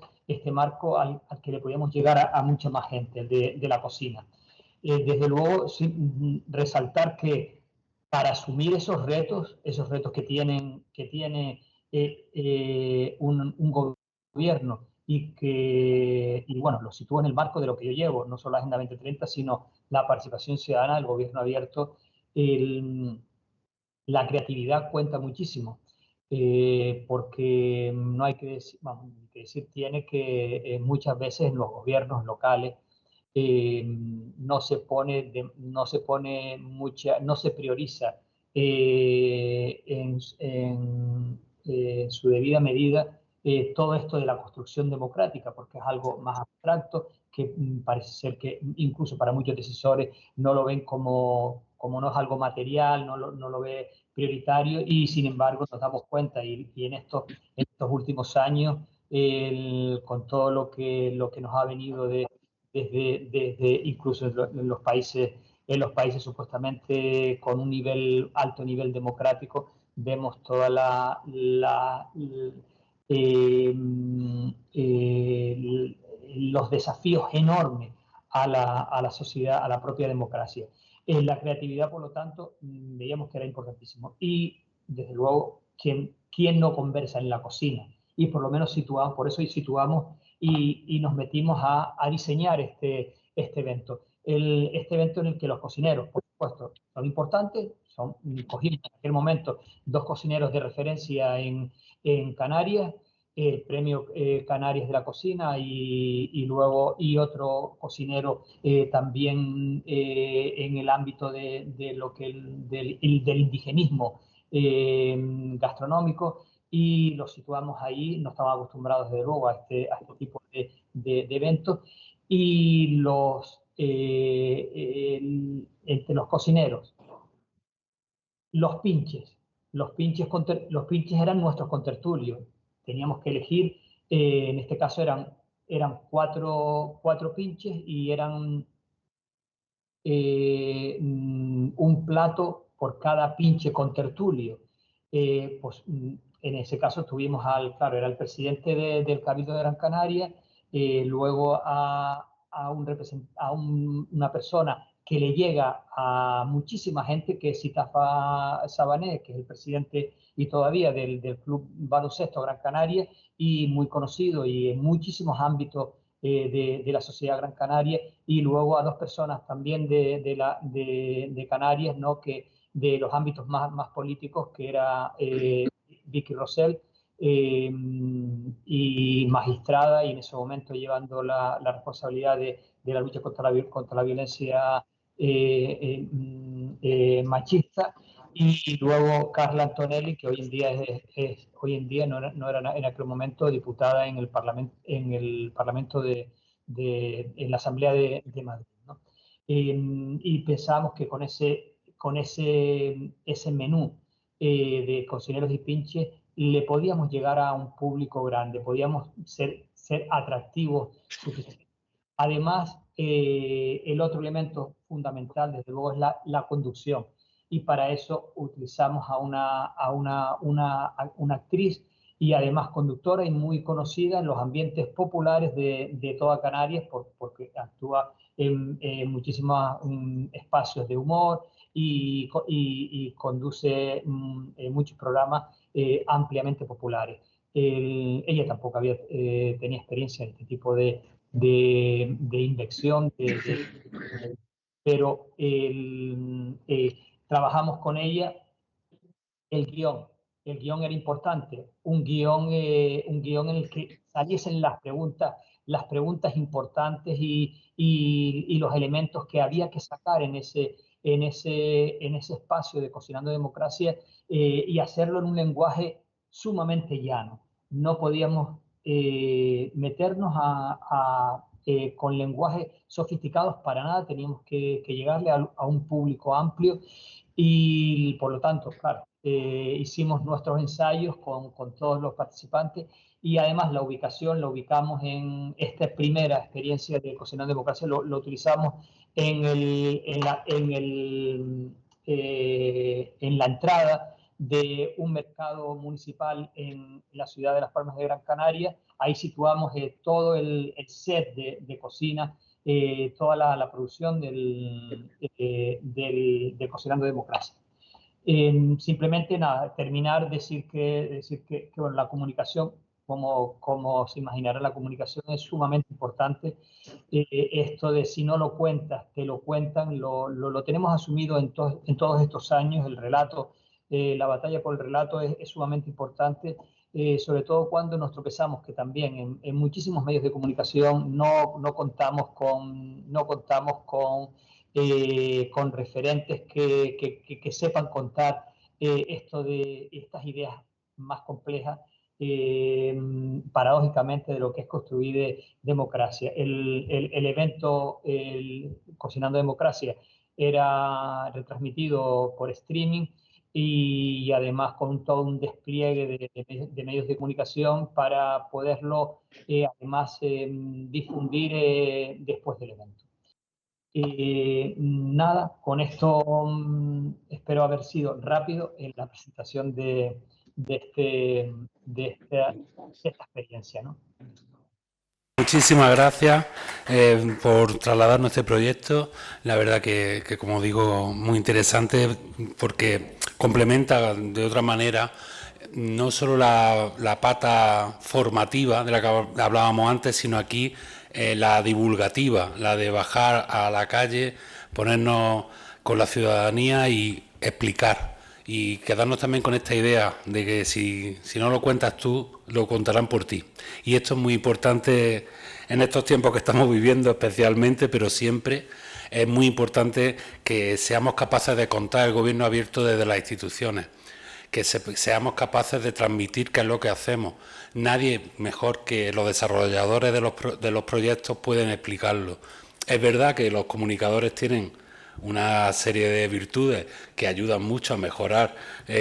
al que le podíamos llegar a mucha más gente, de la cocina. Desde luego, sí, resaltar que para asumir esos retos que tiene un gobierno, y bueno, lo sitúo en el marco de lo que yo llevo, no solo la Agenda 2030, sino la participación ciudadana, el gobierno abierto, la creatividad cuenta muchísimo, porque no hay que decir, tiene que muchas veces en los gobiernos locales no se prioriza en su debida medida todo esto de la construcción democrática, porque es algo más abstracto, que parece ser que incluso para muchos decisores no lo ven como no es algo material, no lo ve prioritario, y sin embargo nos damos cuenta, y en estos últimos años, con todo lo que nos ha venido desde incluso en los países supuestamente con un alto nivel democrático, vemos toda los desafíos enormes a la sociedad, a la propia democracia. La creatividad, por lo tanto, veíamos que era importantísimo. Y, desde luego, ¿quién no conversa en la cocina? Y por lo menos situamos y nos metimos a diseñar este evento. este evento en el que los cocineros, por supuesto, son importantes. Cogimos en aquel momento 2 cocineros de referencia en Canarias, el premio Canarias de la cocina y luego otro cocinero también en el ámbito de lo que del indigenismo gastronómico, y los situamos ahí. No estaban acostumbrados desde luego a este tipo de eventos, y entre los cocineros, los pinches eran nuestros contertulios. Teníamos que elegir, en este caso eran 4 pinches, y eran un plato por cada pinche contertulio. Pues en ese caso tuvimos claro, era el presidente del Cabildo de Gran Canaria, luego a una persona que le llega a muchísima gente, que es Sitafa Sabané, que es el presidente y todavía del Club Baloncesto Gran Canaria, y muy conocido y en muchísimos ámbitos de la sociedad gran canaria, y luego a 2 personas también de Canarias, ¿no?, que de los ámbitos más políticos, que era Vicky Rosell, y magistrada, y en ese momento llevando la responsabilidad de la lucha contra la violencia machista, y luego Carla Antonelli, que hoy en día no era en aquel momento diputada en el Parlamento en la Asamblea de Madrid, ¿no? Y pensábamos que con ese menú de cocineros y pinches le podíamos llegar a un público grande, podíamos ser atractivos suficientes. Además, el otro elemento fundamental, desde luego, es la conducción, y para eso utilizamos a una actriz, y además conductora y muy conocida en los ambientes populares de toda Canarias, porque actúa en muchísimos espacios de humor, y conduce muchos programas ampliamente populares. Ella tampoco tenía experiencia en este tipo de inversión, pero trabajamos con ella el guión. El guión era importante, un guión en el que saliesen las preguntas importantes y los elementos que había que sacar en ese espacio de Cocinando Democracia, y hacerlo en un lenguaje sumamente llano. No podíamos meternos con lenguajes sofisticados para nada, teníamos que llegarle a un público amplio, y por lo tanto, claro, hicimos nuestros ensayos con todos los participantes, y además la ubicamos en esta primera experiencia de Cocinando Democracia, lo utilizamos en la entrada de un mercado municipal en la ciudad de Las Palmas de Gran Canaria. Ahí situamos todo el set de cocina, toda la producción de Cocinando Democracia. Simplemente nada, terminar, decir que bueno, la comunicación, como se imaginará, la comunicación es sumamente importante. Esto de si no lo cuentas, te lo cuentan, lo tenemos asumido en todos estos años. El relato, la batalla por el relato es sumamente importante, sobre todo cuando nos tropezamos, que también en muchísimos medios de comunicación no contamos con referentes que sepan contar esto de estas ideas más complejas, paradójicamente, de lo que es construir democracia. El evento Cocinando Democracia era retransmitido por streaming, y además con todo un despliegue de medios de comunicación para poderlo además difundir después del evento. Nada, con esto espero haber sido rápido en la presentación de esta experiencia, ¿no? Muchísimas gracias por trasladarnos este proyecto. La verdad que, como digo, muy interesante, porque complementa de otra manera no solo la pata formativa de la que hablábamos antes, sino aquí la divulgativa, la de bajar a la calle, ponernos con la ciudadanía y explicar. Y quedarnos también con esta idea de que si no lo cuentas tú, lo contarán por ti. Y esto es muy importante en estos tiempos que estamos viviendo especialmente, pero siempre es muy importante que seamos capaces de contar el gobierno abierto desde las instituciones, que seamos capaces de transmitir qué es lo que hacemos. Nadie mejor que los desarrolladores de los proyectos pueden explicarlo. Es verdad que los comunicadores tienen una serie de virtudes que ayudan mucho a mejorar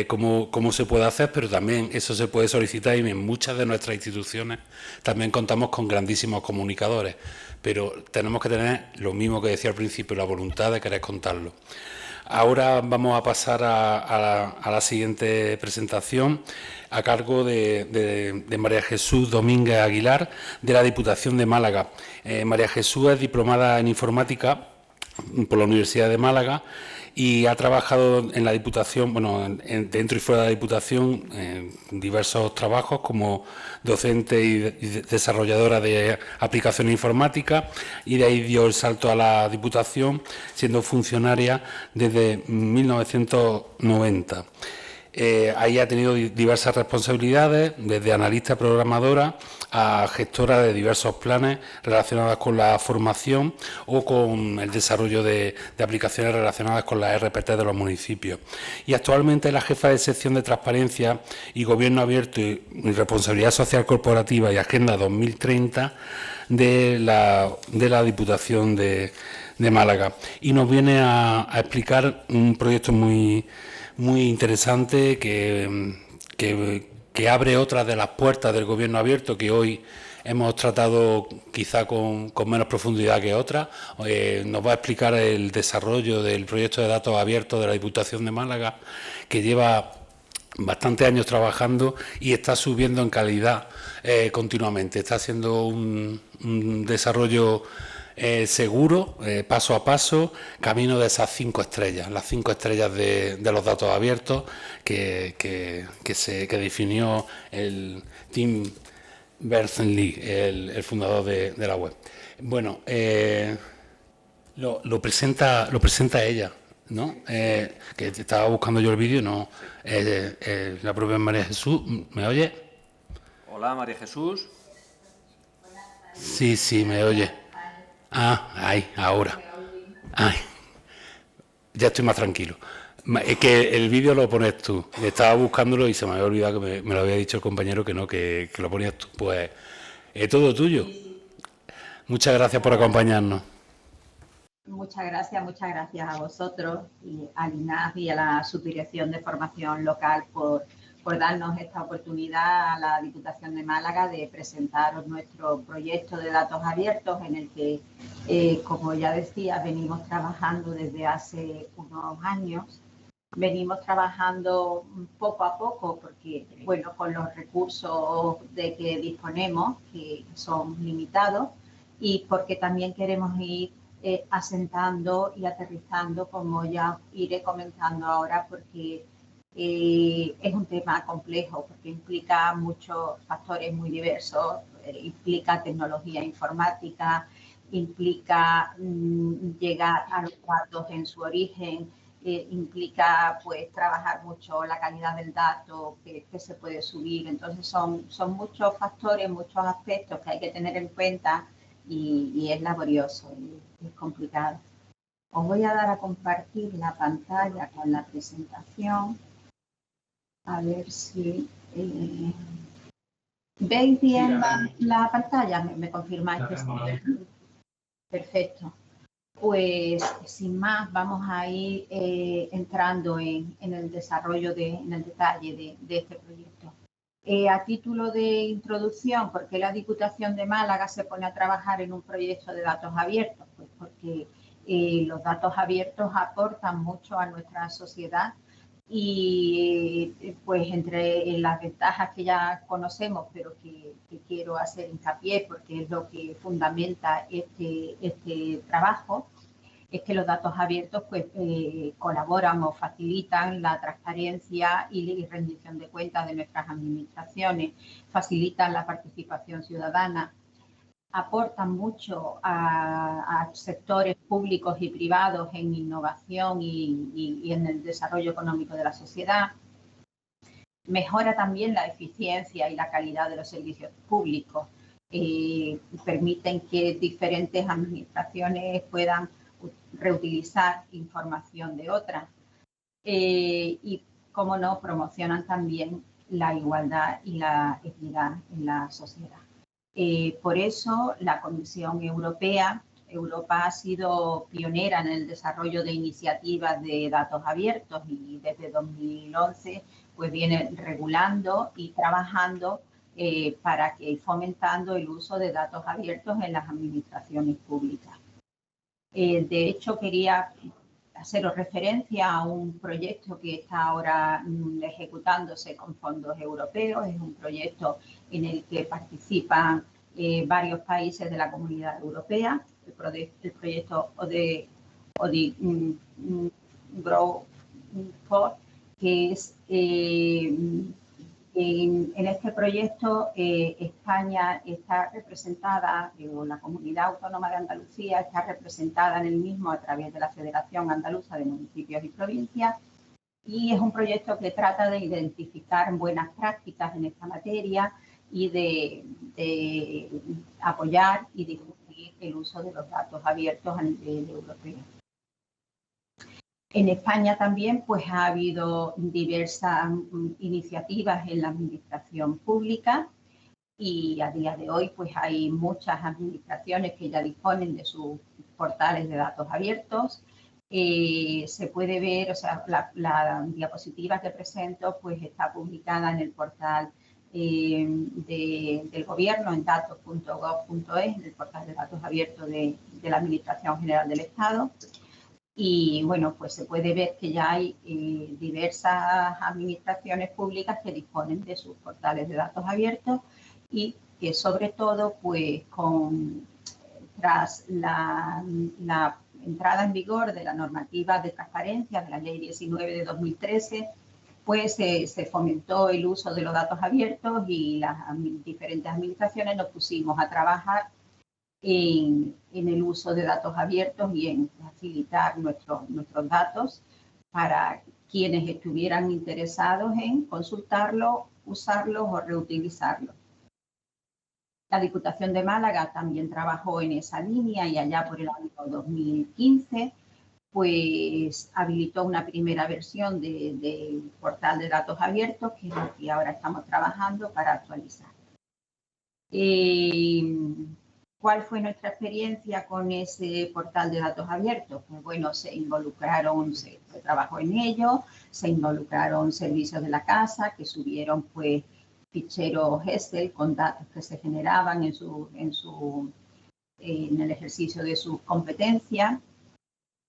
cómo se puede hacer, pero también eso se puede solicitar, y en muchas de nuestras instituciones también contamos con grandísimos comunicadores, pero tenemos que tener lo mismo que decía al principio, la voluntad de querer contarlo. Ahora vamos a pasar a la siguiente presentación a cargo de María Jesús Domínguez Aguilar, de la Diputación de Málaga. María Jesús es diplomada en informática por la Universidad de Málaga y ha trabajado en la Diputación, dentro y fuera de la Diputación, en diversos trabajos como docente y desarrolladora de aplicaciones informáticas, y de ahí dio el salto a la Diputación, siendo funcionaria desde 1990. Ahí ha tenido diversas responsabilidades, desde analista programadora a gestora de diversos planes relacionados con la formación o con el desarrollo de aplicaciones relacionadas con las RPT de los municipios. Y actualmente es la jefa de sección de Transparencia y Gobierno Abierto y Responsabilidad Social Corporativa y Agenda 2030 de la Diputación de Málaga. Y nos viene a explicar un proyecto muy interesante que abre otras de las puertas del gobierno abierto que hoy hemos tratado quizá con menos profundidad que otras. Nos va a explicar el desarrollo del proyecto de datos abiertos de la Diputación de Málaga, que lleva bastantes años trabajando y está subiendo en calidad continuamente. Está haciendo un desarrollo seguro, paso a paso, camino de esas 5 estrellas, las 5 estrellas de los datos abiertos que definió el Tim Berners-Lee, el fundador de la web. Bueno, lo presenta ella, ¿no? Que estaba buscando yo el vídeo, no, la propia María Jesús. ¿Me oye? Hola, María Jesús. Sí, me oye. Ahora. Ya estoy más tranquilo. Es que el vídeo lo pones tú. Estaba buscándolo y se me había olvidado que me lo había dicho el compañero que no, que lo ponías tú. Pues es todo tuyo. Muchas gracias por acompañarnos. Muchas gracias a vosotros y al INAF y a la Subdirección de Formación Local por darnos esta oportunidad a la Diputación de Málaga de presentaros nuestro proyecto de datos abiertos, en el que, como ya decía, venimos trabajando desde hace unos años. Venimos trabajando poco a poco porque, bueno, con los recursos de que disponemos, que son limitados, y porque también queremos ir asentando y aterrizando, como ya iré comentando ahora, porque es un tema complejo, porque implica muchos factores muy diversos, implica tecnología informática, implica llegar a los datos en su origen, implica pues trabajar mucho la calidad del dato que se puede subir. Entonces son muchos factores, muchos aspectos que hay que tener en cuenta y es laborioso y es complicado. Os voy a dar a compartir la pantalla con la presentación. A ver si veis bien la pantalla. ¿Me confirmáis que está bien? Perfecto. Pues sin más vamos a ir entrando en el desarrollo, en el detalle de este proyecto. A título de introducción, ¿por qué la Diputación de Málaga se pone a trabajar en un proyecto de datos abiertos? Pues porque los datos abiertos aportan mucho a nuestra sociedad y pues entre las ventajas que ya conocemos, pero que quiero hacer hincapié porque es lo que fundamenta este trabajo, es que los datos abiertos pues colaboran o facilitan la transparencia y rendición de cuentas de nuestras administraciones, facilitan la participación ciudadana, aportan mucho a sectores públicos y privados en innovación y en el desarrollo económico de la sociedad. Mejora también la eficiencia y la calidad de los servicios públicos. Permiten que diferentes administraciones puedan reutilizar información de otras. Y, como no, promocionan también la igualdad y la equidad en la sociedad. Por eso, la Comisión Europea, Europa ha sido pionera en el desarrollo de iniciativas de datos abiertos y desde 2011 pues viene regulando y trabajando para que fomentando el uso de datos abiertos en las administraciones públicas. De hecho, quería haceros referencia a un proyecto que está ahora ejecutándose con fondos europeos. Es un proyecto en el que participan varios países de la Comunidad Europea. El proyecto ODI Grow For, que es en este proyecto España está representada, o la Comunidad Autónoma de Andalucía está representada en el mismo a través de la Federación Andaluza de Municipios y Provincias, y es un proyecto que trata de identificar buenas prácticas en esta materia y de apoyar y difundir el uso de los datos abiertos a nivel europeo. En España también pues, ha habido diversas iniciativas en la administración pública y a día de hoy pues, hay muchas administraciones que ya disponen de sus portales de datos abiertos. Se puede ver, o sea, la diapositiva que presento pues, está publicada en el portal del Gobierno en datos.gov.es, en el portal de datos abiertos de la Administración General del Estado. Y bueno, pues se puede ver que ya hay diversas administraciones públicas que disponen de sus portales de datos abiertos y que sobre todo, pues tras la entrada en vigor de la normativa de transparencia de la Ley 19 de 2013, pues se fomentó el uso de los datos abiertos y las diferentes administraciones nos pusimos a trabajar en el uso de datos abiertos y en facilitar nuestros datos para quienes estuvieran interesados en consultarlos, usarlos o reutilizarlos. La Diputación de Málaga también trabajó en esa línea y allá por el año 2015 pues habilitó una primera versión del portal de datos abiertos, que es lo que ahora estamos trabajando para actualizar. ¿Cuál fue nuestra experiencia con ese portal de datos abiertos? Pues bueno, se trabajó en ello, se involucraron servicios de la casa que subieron pues ficheros Excel con datos que se generaban en el ejercicio de sus competencias.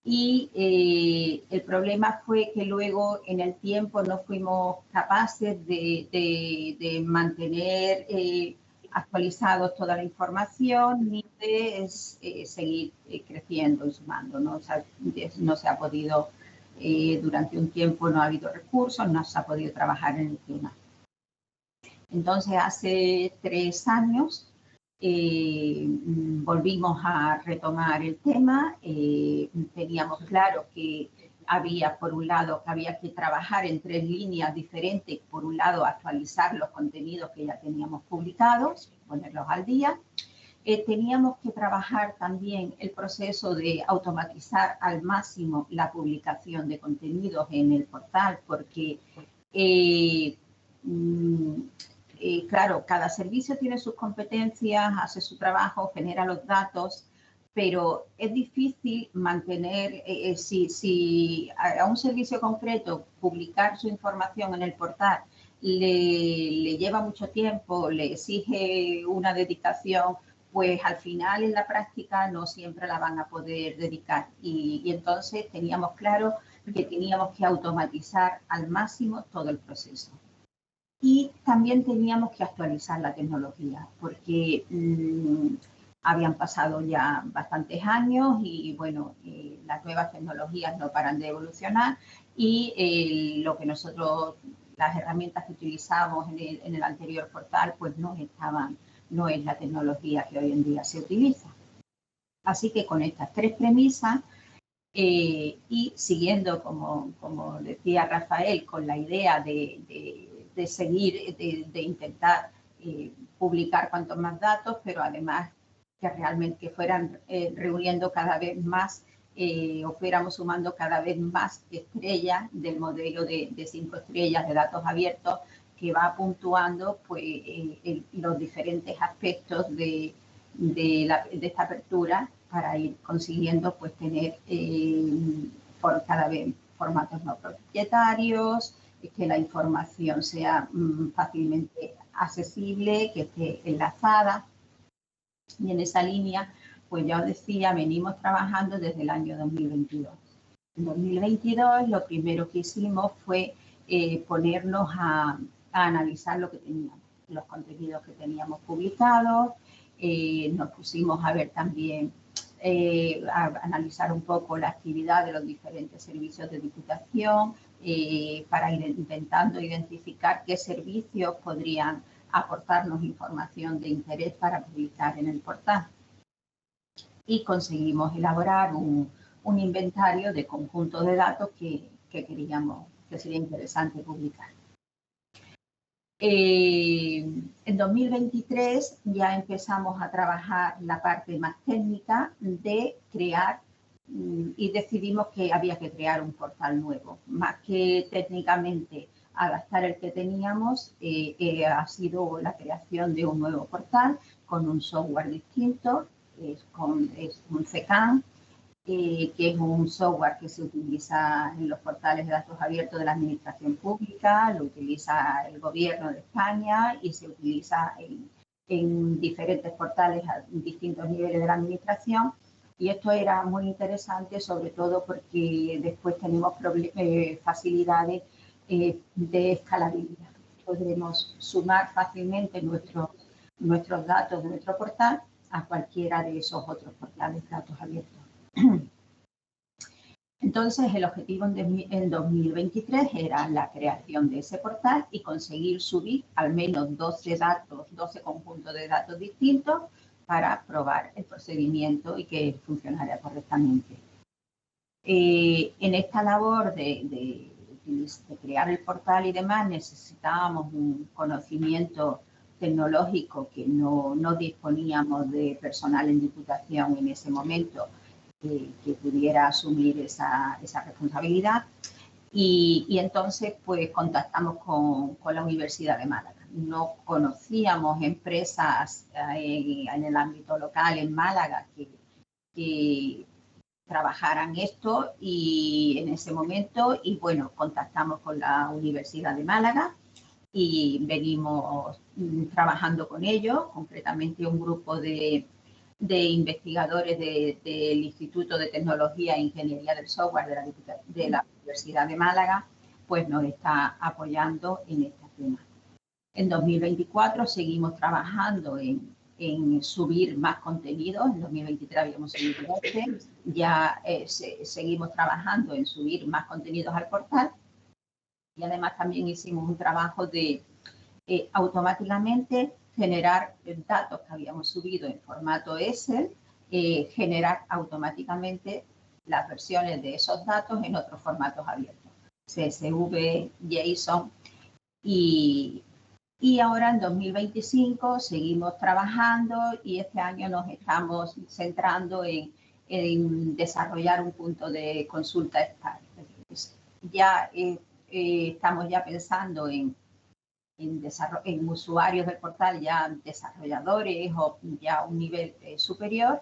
Y el problema fue que luego en el tiempo no fuimos capaces de mantener actualizados toda la información ni de seguir creciendo y sumando. No se ha podido, durante un tiempo no ha habido recursos, no se ha podido trabajar en el tema. Entonces, hace 3 años volvimos a retomar el tema. Teníamos claro que había, por un lado, que había que trabajar en 3 líneas diferentes. Por un lado, actualizar los contenidos que ya teníamos publicados, ponerlos al día. Teníamos que trabajar también el proceso de automatizar al máximo la publicación de contenidos en el portal, porque claro, cada servicio tiene sus competencias, hace su trabajo, genera los datos, pero es difícil mantener, si a un servicio concreto publicar su información en el portal le lleva mucho tiempo, le exige una dedicación, pues al final en la práctica no siempre la van a poder dedicar. Y entonces teníamos claro que teníamos que automatizar al máximo todo el proceso. Y también teníamos que actualizar la tecnología, porque habían pasado ya bastantes años y bueno, las nuevas tecnologías no paran de evolucionar y las herramientas que utilizamos en el anterior portal pues no estaban no es la tecnología que hoy en día se utiliza. Así que con estas tres premisas y siguiendo, como decía Rafael, con la idea de seguir, de intentar publicar cuantos más datos, pero además que realmente fueran reuniendo cada vez más o fuéramos sumando cada vez más estrellas del modelo de 5 estrellas de datos abiertos que va puntuando pues, los diferentes aspectos de esta apertura para ir consiguiendo pues, tener por cada vez formatos no propietarios, que la información sea fácilmente accesible, que esté enlazada. Y en esa línea, pues ya os decía, venimos trabajando desde el año 2022. En 2022 lo primero que hicimos fue ponernos a analizar lo que teníamos, los contenidos que teníamos publicados, nos pusimos a ver también, a analizar un poco la actividad de los diferentes servicios de Diputación para ir intentando identificar qué servicios podrían aportarnos información de interés para publicar en el portal. Y conseguimos elaborar un inventario de conjuntos de datos que queríamos, que sería interesante publicar. En 2023 ya empezamos a trabajar la parte más técnica de crear y decidimos que había que crear un portal nuevo. Más que técnicamente adaptar el que teníamos, ha sido la creación de un nuevo portal con un software distinto, es un CECAN, que es un software que se utiliza en los portales de datos abiertos de la Administración Pública, lo utiliza el Gobierno de España y se utiliza en diferentes portales a distintos niveles de la Administración. Y esto era muy interesante, sobre todo porque después tenemos facilidades de escalabilidad. Podremos sumar fácilmente nuestros datos de nuestro portal a cualquiera de esos otros portales de datos abiertos. Entonces, el objetivo en 2023 era la creación de ese portal y conseguir subir al menos 12 conjuntos de datos distintos para probar el procedimiento y que funcionara correctamente. En esta labor de crear el portal y demás necesitábamos un conocimiento tecnológico que no disponíamos de personal en Diputación en ese momento que pudiera asumir esa responsabilidad y entonces pues contactamos con la Universidad de Málaga. No conocíamos empresas en el ámbito local en Málaga que trabajaran esto y en ese momento y bueno, contactamos con la Universidad de Málaga y venimos trabajando con ellos, concretamente un grupo de investigadores del Instituto de Tecnología e Ingeniería del Software de la Universidad de Málaga, pues nos está apoyando en este tema. En 2024 seguimos trabajando en subir más contenido. En 2023 habíamos subido 12, ya seguimos trabajando en subir más contenidos al portal y además también hicimos un trabajo de automáticamente generar datos que habíamos subido en formato Excel, generar automáticamente las versiones de esos datos en otros formatos abiertos, CSV, JSON y ahora en 2025 seguimos trabajando y este año nos estamos centrando en desarrollar un punto de consulta estable. Ya estamos ya pensando en usuarios del portal ya desarrolladores o ya un nivel superior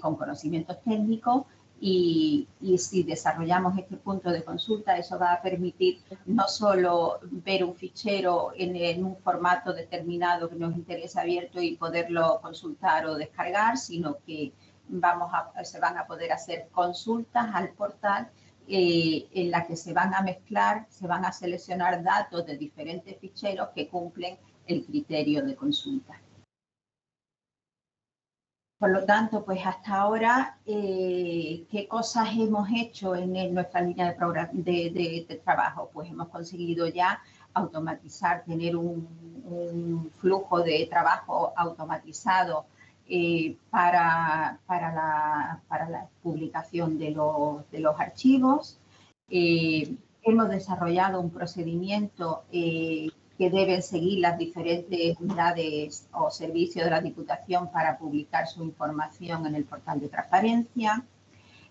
con conocimientos técnicos y si desarrollamos este punto de consulta eso va a permitir no solo ver un fichero en un formato determinado que nos interesa abierto y poderlo consultar o descargar, sino que se van a poder hacer consultas al portal en la que se van a mezclar, se van a seleccionar datos de diferentes ficheros que cumplen el criterio de consulta. Por lo tanto, pues hasta ahora, ¿qué cosas hemos hecho en nuestra línea de trabajo? Pues hemos conseguido ya automatizar, tener un flujo de trabajo automatizado para la publicación de los archivos. Hemos desarrollado un procedimiento que deben seguir las diferentes unidades o servicios de la Diputación para publicar su información en el portal de transparencia.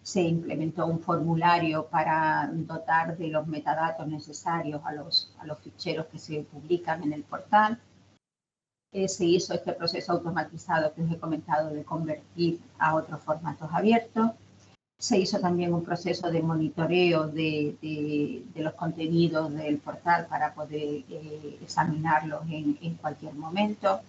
Se implementó un formulario para dotar de los metadatos necesarios a los ficheros que se publican en el portal. Se hizo este proceso automatizado que os he comentado de convertir a otros formatos abiertos. Se hizo también un proceso de monitoreo de los contenidos del portal para poder examinarlos en cualquier momento.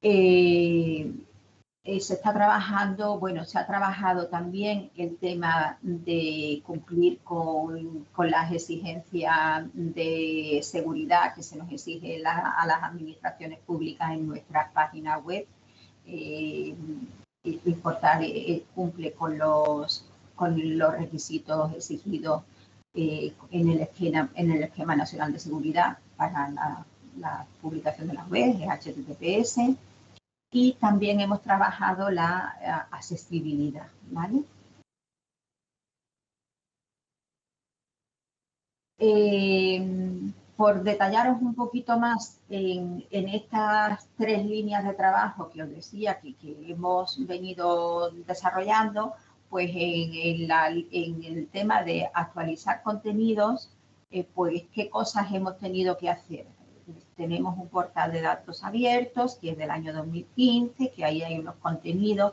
Se está trabajando, bueno, se ha trabajado también el tema de cumplir con las exigencias de seguridad que se nos exige a las administraciones públicas en nuestra página web. El portal cumple con los requisitos exigidos en el Esquema Nacional de Seguridad para la publicación de las webs, HTTPS. Y también hemos trabajado la accesibilidad, ¿vale? Por detallaros un poquito más en estas 3 líneas de trabajo que os decía que hemos venido desarrollando, pues en el tema de actualizar contenidos, pues qué cosas hemos tenido que hacer. Tenemos un portal de datos abiertos que es del año 2015, que ahí hay unos contenidos.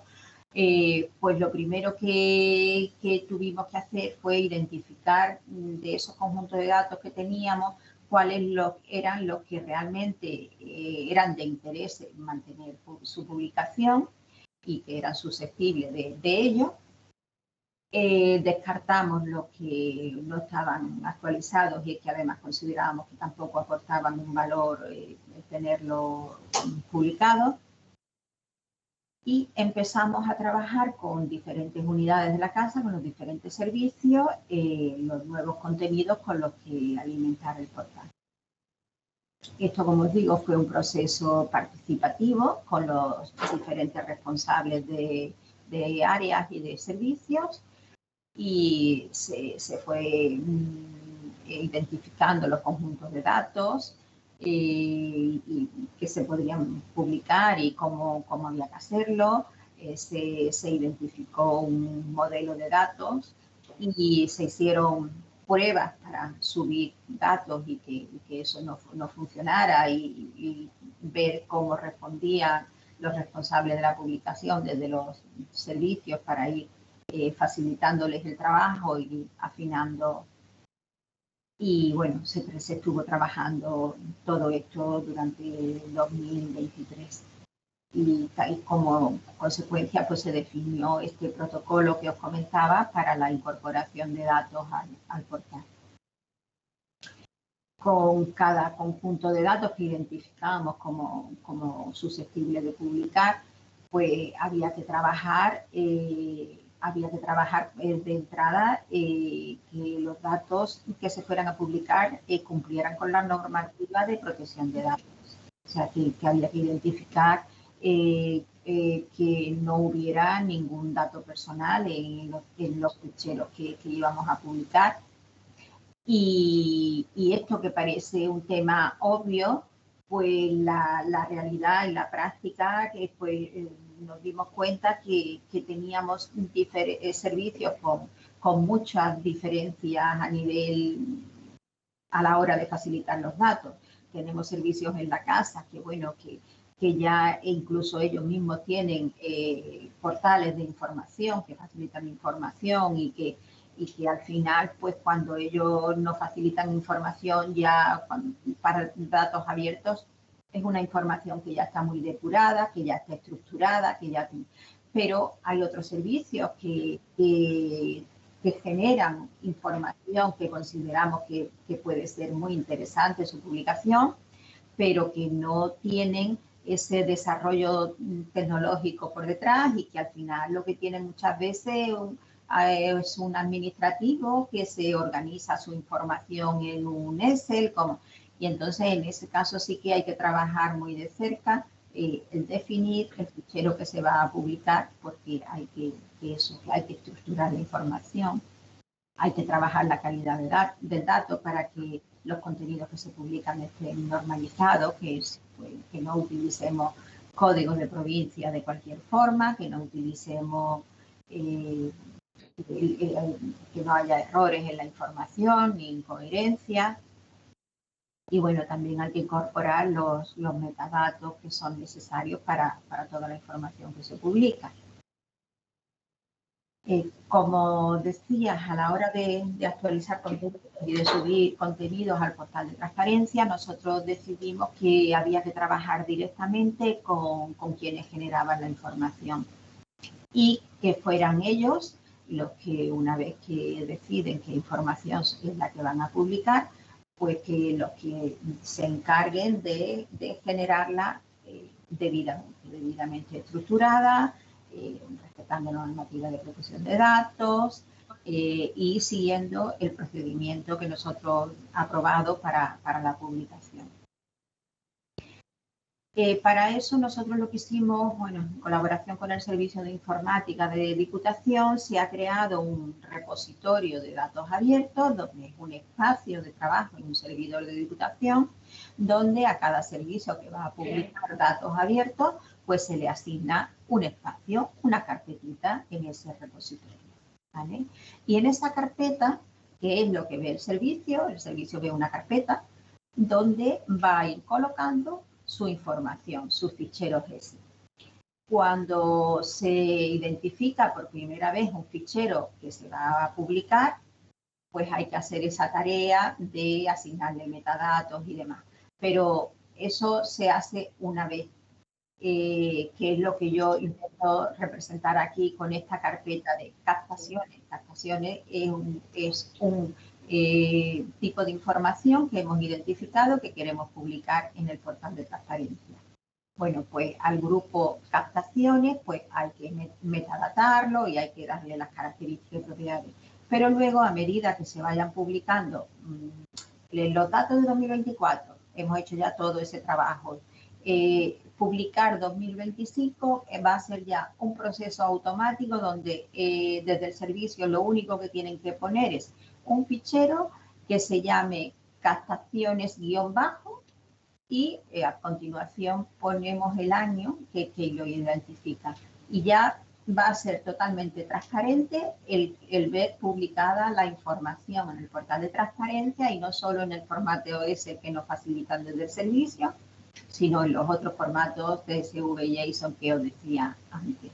Pues lo primero que tuvimos que hacer fue identificar de esos conjuntos de datos que teníamos cuáles eran los que realmente eran de interés mantener su publicación y que eran susceptibles de ello. Descartamos los que no estaban actualizados y que además considerábamos que tampoco aportaban un valor tenerlo publicado. Y empezamos a trabajar con diferentes unidades de la casa, con los diferentes servicios, los nuevos contenidos con los que alimentar el portal. Esto, como os digo, fue un proceso participativo con los diferentes responsables de áreas y de servicios y se fue identificando los conjuntos de datos y que se podrían publicar y cómo había que hacerlo. Se identificó un modelo de datos y se hicieron pruebas para subir datos y que eso no funcionara y ver cómo respondían los responsables de la publicación desde los servicios para ir facilitándoles el trabajo y afinando. Y bueno, se estuvo trabajando todo esto durante el 2023. Y como consecuencia pues se definió este protocolo que os comentaba para la incorporación de datos al portal. Con cada conjunto de datos que identificábamos como susceptible de publicar, pues había que trabajar de entrada que los datos que se fueran a publicar cumplieran con la normativa de protección de datos. O sea, que había que identificar que no hubiera ningún dato personal en los ficheros que íbamos a publicar. Y esto que parece un tema obvio, pues la realidad y la práctica, que pues nos dimos cuenta que teníamos servicios con muchas diferencias a la hora de facilitar los datos. Tenemos servicios en la casa que bueno, que ya incluso ellos mismos tienen portales de información que facilitan información y que al final, pues cuando ellos nos facilitan información ya para datos abiertos, es una información que ya está muy depurada, que ya está estructurada, pero hay otros servicios que generan información que consideramos que puede ser muy interesante su publicación, pero que no tienen ese desarrollo tecnológico por detrás y que al final lo que tienen muchas veces es un administrativo que se organiza su información en un Excel, y entonces en ese caso sí que hay que trabajar muy de cerca el definir el fichero que se va a publicar, porque hay que estructurar la información, hay que trabajar la calidad del dato para que los contenidos que se publican estén normalizados, que no utilicemos códigos de provincia de cualquier forma, que no utilicemos, que no haya errores en la información ni incoherencias. Y bueno, también hay que incorporar los metadatos que son necesarios para toda la información que se publica. Como decías, a la hora de actualizar contenidos y de subir contenidos al portal de transparencia, nosotros decidimos que había que trabajar directamente con quienes generaban la información y que fueran ellos los que, una vez que deciden qué información es la que van a publicar, pues que los que se encarguen de generarla debidamente estructurada, respetando la normativa de protección de datos y siguiendo el procedimiento que nosotros aprobado para la publicación. Para eso nosotros lo que hicimos, bueno, en colaboración con el Servicio de Informática de Diputación, se ha creado un repositorio de datos abiertos, donde es un espacio de trabajo en un servidor de Diputación, donde a cada servicio que va a publicar datos abiertos, pues se le asigna un espacio, una carpetita en ese repositorio, ¿vale? Y en esa carpeta, que es lo que ve el servicio ve una carpeta donde va a ir colocando su información, sus ficheros ESI. Cuando se identifica por primera vez un fichero que se va a publicar, pues hay que hacer esa tarea de asignarle metadatos y demás. Pero eso se hace una vez, que es lo que yo intento representar aquí con esta carpeta de captaciones. Captaciones es un tipo de información que hemos identificado que queremos publicar en el portal de transparencia. Bueno, pues al grupo captaciones, pues hay que metadatarlo y hay que darle las características y propiedades. Pero luego, a medida que se vayan publicando los datos de 2024, hemos hecho ya todo ese trabajo. Publicar 2025 va a ser ya un proceso automático donde desde el servicio lo único que tienen que poner es un fichero que se llame captaciones-bajo y a continuación ponemos el año que lo identifica. Y ya va a ser totalmente transparente el ver publicada la información en el portal de transparencia y no solo en el formato OS que nos facilitan desde el servicio, sino en los otros formatos CSV y JSON que os decía antes.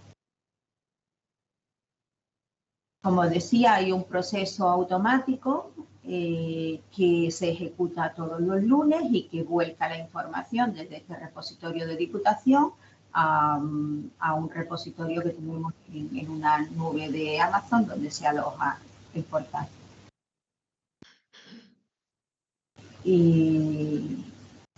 Como decía, hay un proceso automático que se ejecuta todos los lunes y que vuelca la información desde este repositorio de Diputación a un repositorio que tenemos en una nube de Amazon donde se aloja el portal.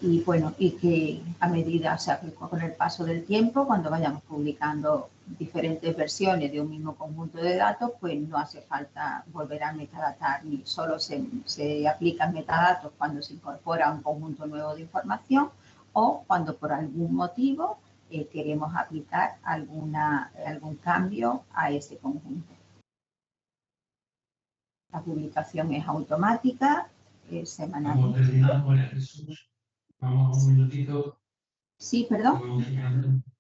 Y bueno, y que a medida, o sea, que con el paso del tiempo, cuando vayamos publicando diferentes versiones de un mismo conjunto de datos, pues no hace falta volver a metadatar, ni solo se aplican metadatos cuando se incorpora un conjunto nuevo de información o cuando por algún motivo queremos aplicar algún cambio a ese conjunto. La publicación es automática, es semanal. Vamos terminando, María Jesús. Vamos un minutito. Sí, perdón. Un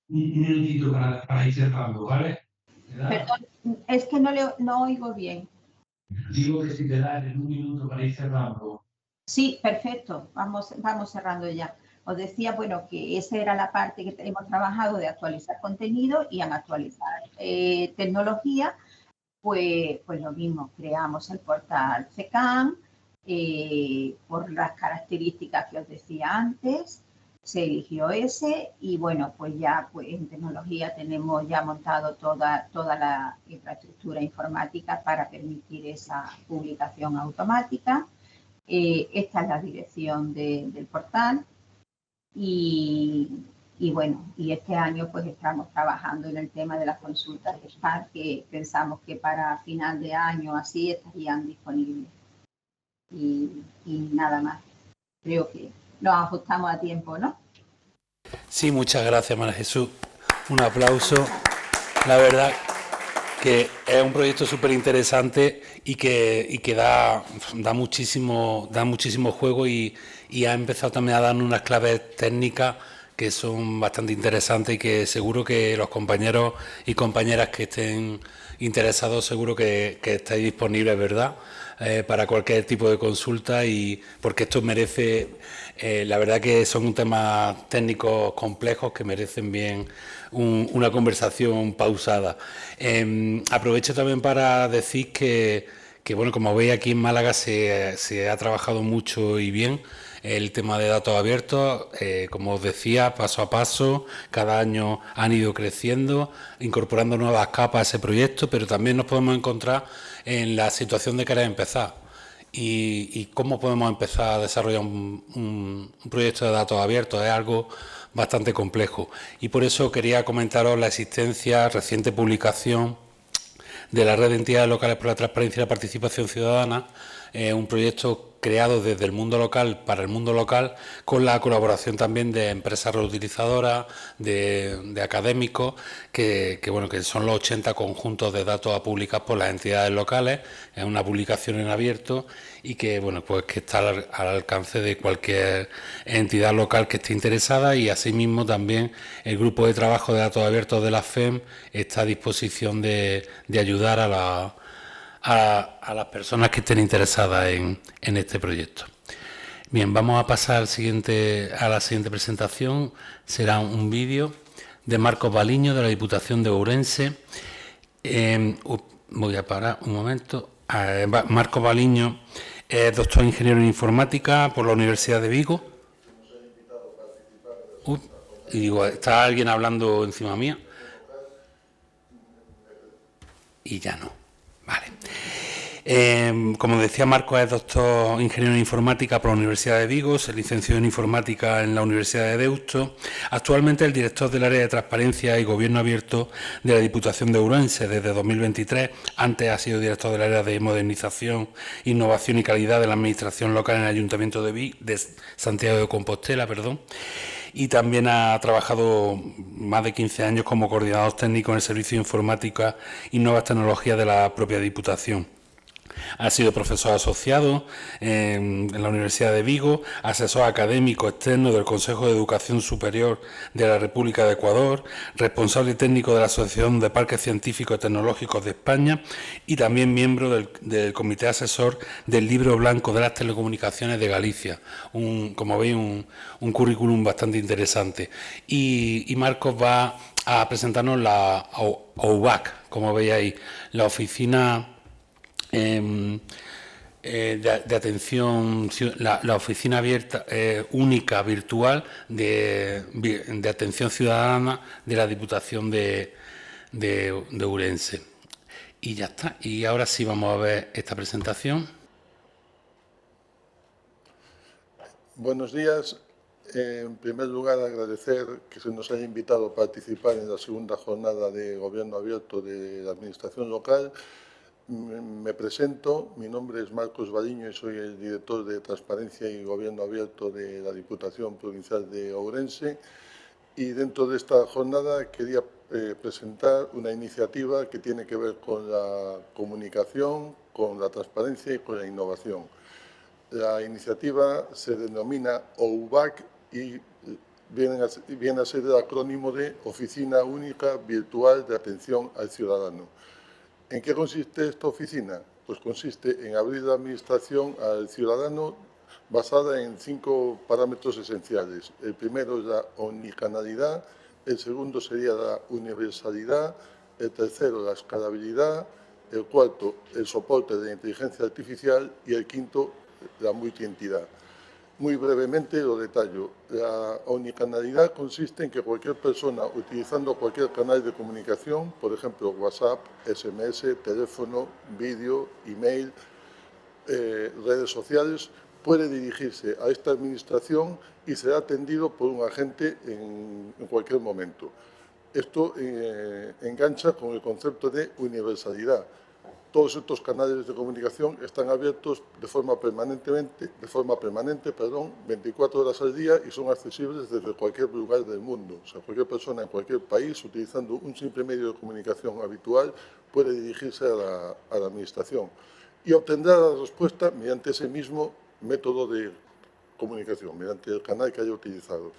minutito para ir cerrando, ¿vale? Perdón, es que no oigo bien. Digo que si te dan en un minuto para ir cerrando. Sí, perfecto. Vamos cerrando ya. Os decía, bueno, que esa era la parte que hemos trabajado de actualizar contenido y al actualizar tecnología, pues lo mismo, creamos el portal CECAM, por las características que os decía antes, se eligió ese y bueno, pues ya pues en tecnología tenemos ya montado toda la infraestructura informática para permitir esa publicación automática. Esta es la dirección del portal y Y bueno, y este año pues estamos trabajando en el tema de las consultas de SPAD, que pensamos que para final de año así estarían disponibles. Y nada más. Creo que nos ajustamos a tiempo, ¿no? Sí, muchas gracias, María Jesús. Un aplauso. La verdad que es un proyecto súper interesante y que da muchísimo juego y ha empezado también a darnos unas claves técnicas que son bastante interesantes y que seguro que los compañeros y compañeras que estén interesados seguro que estáis disponibles, ¿verdad?, para cualquier tipo de consulta, y porque esto merece, la verdad que son temas técnicos complejos que merecen bien una conversación pausada. Aprovecho también para decir que bueno, como veis, aquí en Málaga se ha trabajado mucho y bien el tema de datos abiertos, como os decía, paso a paso. Cada año han ido creciendo, incorporando nuevas capas a ese proyecto, pero también nos podemos encontrar en la situación de querer empezar. Y cómo podemos empezar a desarrollar un proyecto de datos abiertos es algo bastante complejo. Y por eso quería comentaros la existencia, reciente publicación de la Red de Entidades Locales por la Transparencia y la Participación Ciudadana, un proyecto creado desde el mundo local para el mundo local, con la colaboración también de empresas reutilizadoras, de académicos, que son los 80 conjuntos de datos a publicar por las entidades locales. Es una publicación en abierto y que que está al alcance de cualquier entidad local que esté interesada, y asimismo también el grupo de trabajo de datos abiertos de la FEM está a disposición de ayudar a las personas que estén interesadas en este proyecto. Bien, vamos a pasar a la siguiente presentación. Será un vídeo de Marcos Baliño, de la Diputación de Ourense. Voy a parar un momento. Marcos Baliño es doctor ingeniero en informática por la Universidad de Vigo. Y digo, ¿está alguien hablando encima mía? Y ya no. Vale. Como decía, Marcos es doctor ingeniero en informática por la Universidad de Vigo, se licenció en informática en la Universidad de Deusto. Actualmente es el director del área de transparencia y gobierno abierto de la Diputación de Ourense desde 2023. Antes ha sido director del área de modernización, innovación y calidad de la administración local en el Ayuntamiento de Santiago de Compostela, y también ha trabajado más de 15 años como coordinador técnico en el Servicio de Informática y Nuevas Tecnologías de la propia Diputación. Ha sido profesor asociado en la Universidad de Vigo, asesor académico externo del Consejo de Educación Superior de la República de Ecuador, responsable técnico de la Asociación de Parques Científicos y Tecnológicos de España y también miembro del Comité Asesor del Libro Blanco de las Telecomunicaciones de Galicia. Como veis, un currículum bastante interesante. Y Marcos va a presentarnos la OUBAC, como veis ahí, la Oficina de atención, la oficina abierta única virtual de atención ciudadana de la Diputación de Ourense. Y ya está. Y ahora sí vamos a ver esta presentación. Buenos días. En primer lugar, agradecer que se nos haya invitado a participar en la segunda jornada de Gobierno Abierto de la Administración Local. Me presento, mi nombre es Marcos Baliño y soy el director de Transparencia y Gobierno Abierto de la Diputación Provincial de Ourense, y dentro de esta jornada quería presentar una iniciativa que tiene que ver con la comunicación, con la transparencia y con la innovación. La iniciativa se denomina OUBAC y viene a ser el acrónimo de Oficina Única Virtual de Atención al Ciudadano. ¿En qué consiste esta oficina? Pues consiste en abrir la administración al ciudadano basada en 5 parámetros esenciales. El primero es la omnicanalidad, el segundo sería la universalidad, el tercero la escalabilidad, el cuarto el soporte de la inteligencia artificial y el quinto la multientidad. Muy brevemente lo detallo. La omnicanalidad consiste en que cualquier persona, utilizando cualquier canal de comunicación, por ejemplo WhatsApp, SMS, teléfono, vídeo, email, redes sociales, puede dirigirse a esta administración y será atendido por un agente en cualquier momento. Esto engancha con el concepto de universalidad. Todos estos canales de comunicación están abiertos de forma permanente, 24 horas al día y son accesibles desde cualquier lugar del mundo. O sea, cualquier persona en cualquier país, utilizando un simple medio de comunicación habitual, puede dirigirse a la administración y obtendrá la respuesta mediante ese mismo método de comunicación, mediante el canal que haya utilizado.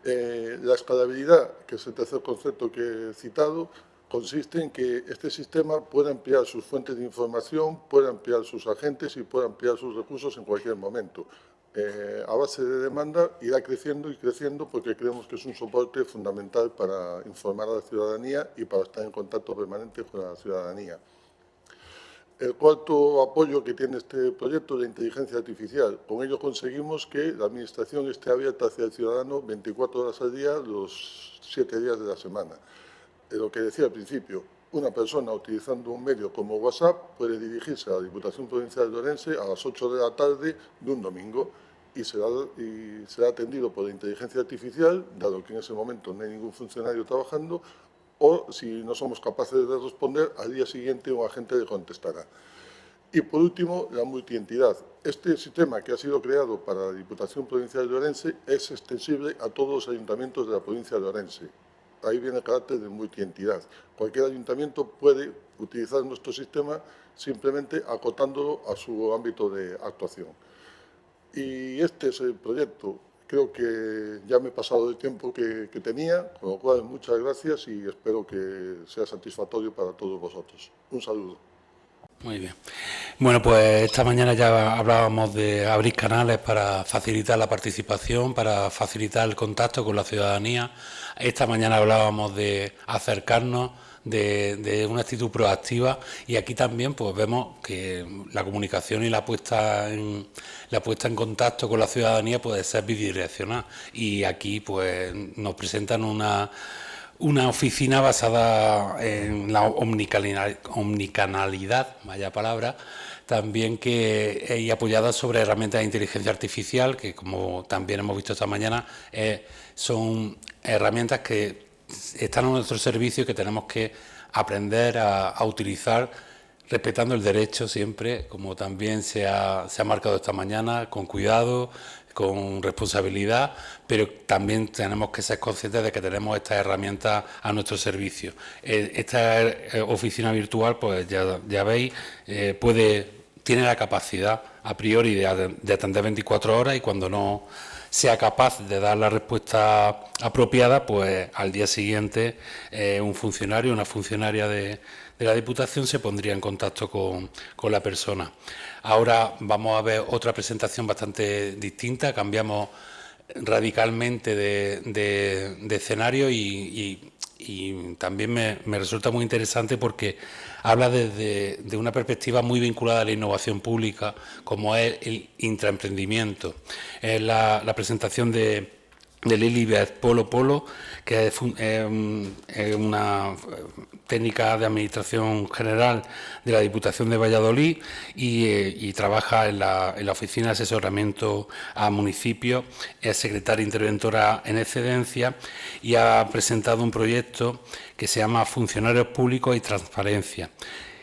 La escalabilidad, que es el tercer concepto que he citado, consiste en que este sistema pueda ampliar sus fuentes de información, pueda ampliar sus agentes y pueda ampliar sus recursos en cualquier momento. A base de demanda irá creciendo y creciendo porque creemos que es un soporte fundamental para informar a la ciudadanía y para estar en contacto permanente con la ciudadanía. El cuarto apoyo que tiene este proyecto es la inteligencia artificial. Con ello conseguimos que la Administración esté abierta hacia el ciudadano 24 horas al día, los 7 días de la semana. Lo que decía al principio, una persona utilizando un medio como WhatsApp puede dirigirse a la Diputación Provincial de Orense a las 8 de la tarde de un domingo y será atendido por la inteligencia artificial, dado que en ese momento no hay ningún funcionario trabajando, o si no somos capaces de responder, al día siguiente un agente le contestará. Y por último, la multientidad. Este sistema que ha sido creado para la Diputación Provincial de Orense es extensible a todos los ayuntamientos de la provincia de Orense. Ahí viene el carácter de multientidad. Cualquier ayuntamiento puede utilizar nuestro sistema simplemente acotándolo a su ámbito de actuación. Y este es el proyecto. Creo que ya me he pasado el tiempo que tenía, con lo cual muchas gracias y espero que sea satisfactorio para todos vosotros. Un saludo. Muy bien. Bueno, pues esta mañana ya hablábamos de abrir canales para facilitar la participación, para facilitar el contacto con la ciudadanía. Esta mañana hablábamos de acercarnos, de una actitud proactiva y aquí también pues vemos que la comunicación y la puesta en contacto con la ciudadanía puede ser bidireccional y aquí pues nos presentan una oficina basada en la omnicanalidad, vaya palabra, también y apoyada sobre herramientas de inteligencia artificial, que como también hemos visto esta mañana, son herramientas que están a nuestro servicio y que tenemos que aprender a utilizar respetando el derecho siempre, como también se ha marcado esta mañana, con cuidado, con responsabilidad, pero también tenemos que ser conscientes de que tenemos estas herramientas a nuestro servicio. Esta oficina virtual, pues ya veis, tiene la capacidad a priori de atender 24 horas y cuando no sea capaz de dar la respuesta apropiada, pues al día siguiente un funcionario, una funcionaria de la Diputación se pondría en contacto con la persona. Ahora vamos a ver otra presentación bastante distinta, cambiamos radicalmente de escenario y también me resulta muy interesante porque habla desde una perspectiva muy vinculada a la innovación pública, como es el intraemprendimiento. Es la presentación de Lilibeth Polo, que es una técnica de administración general de la Diputación de Valladolid y trabaja en la Oficina de Asesoramiento a Municipios, es secretaria interventora en excedencia y ha presentado un proyecto que se llama Funcionarios Públicos y Transparencia.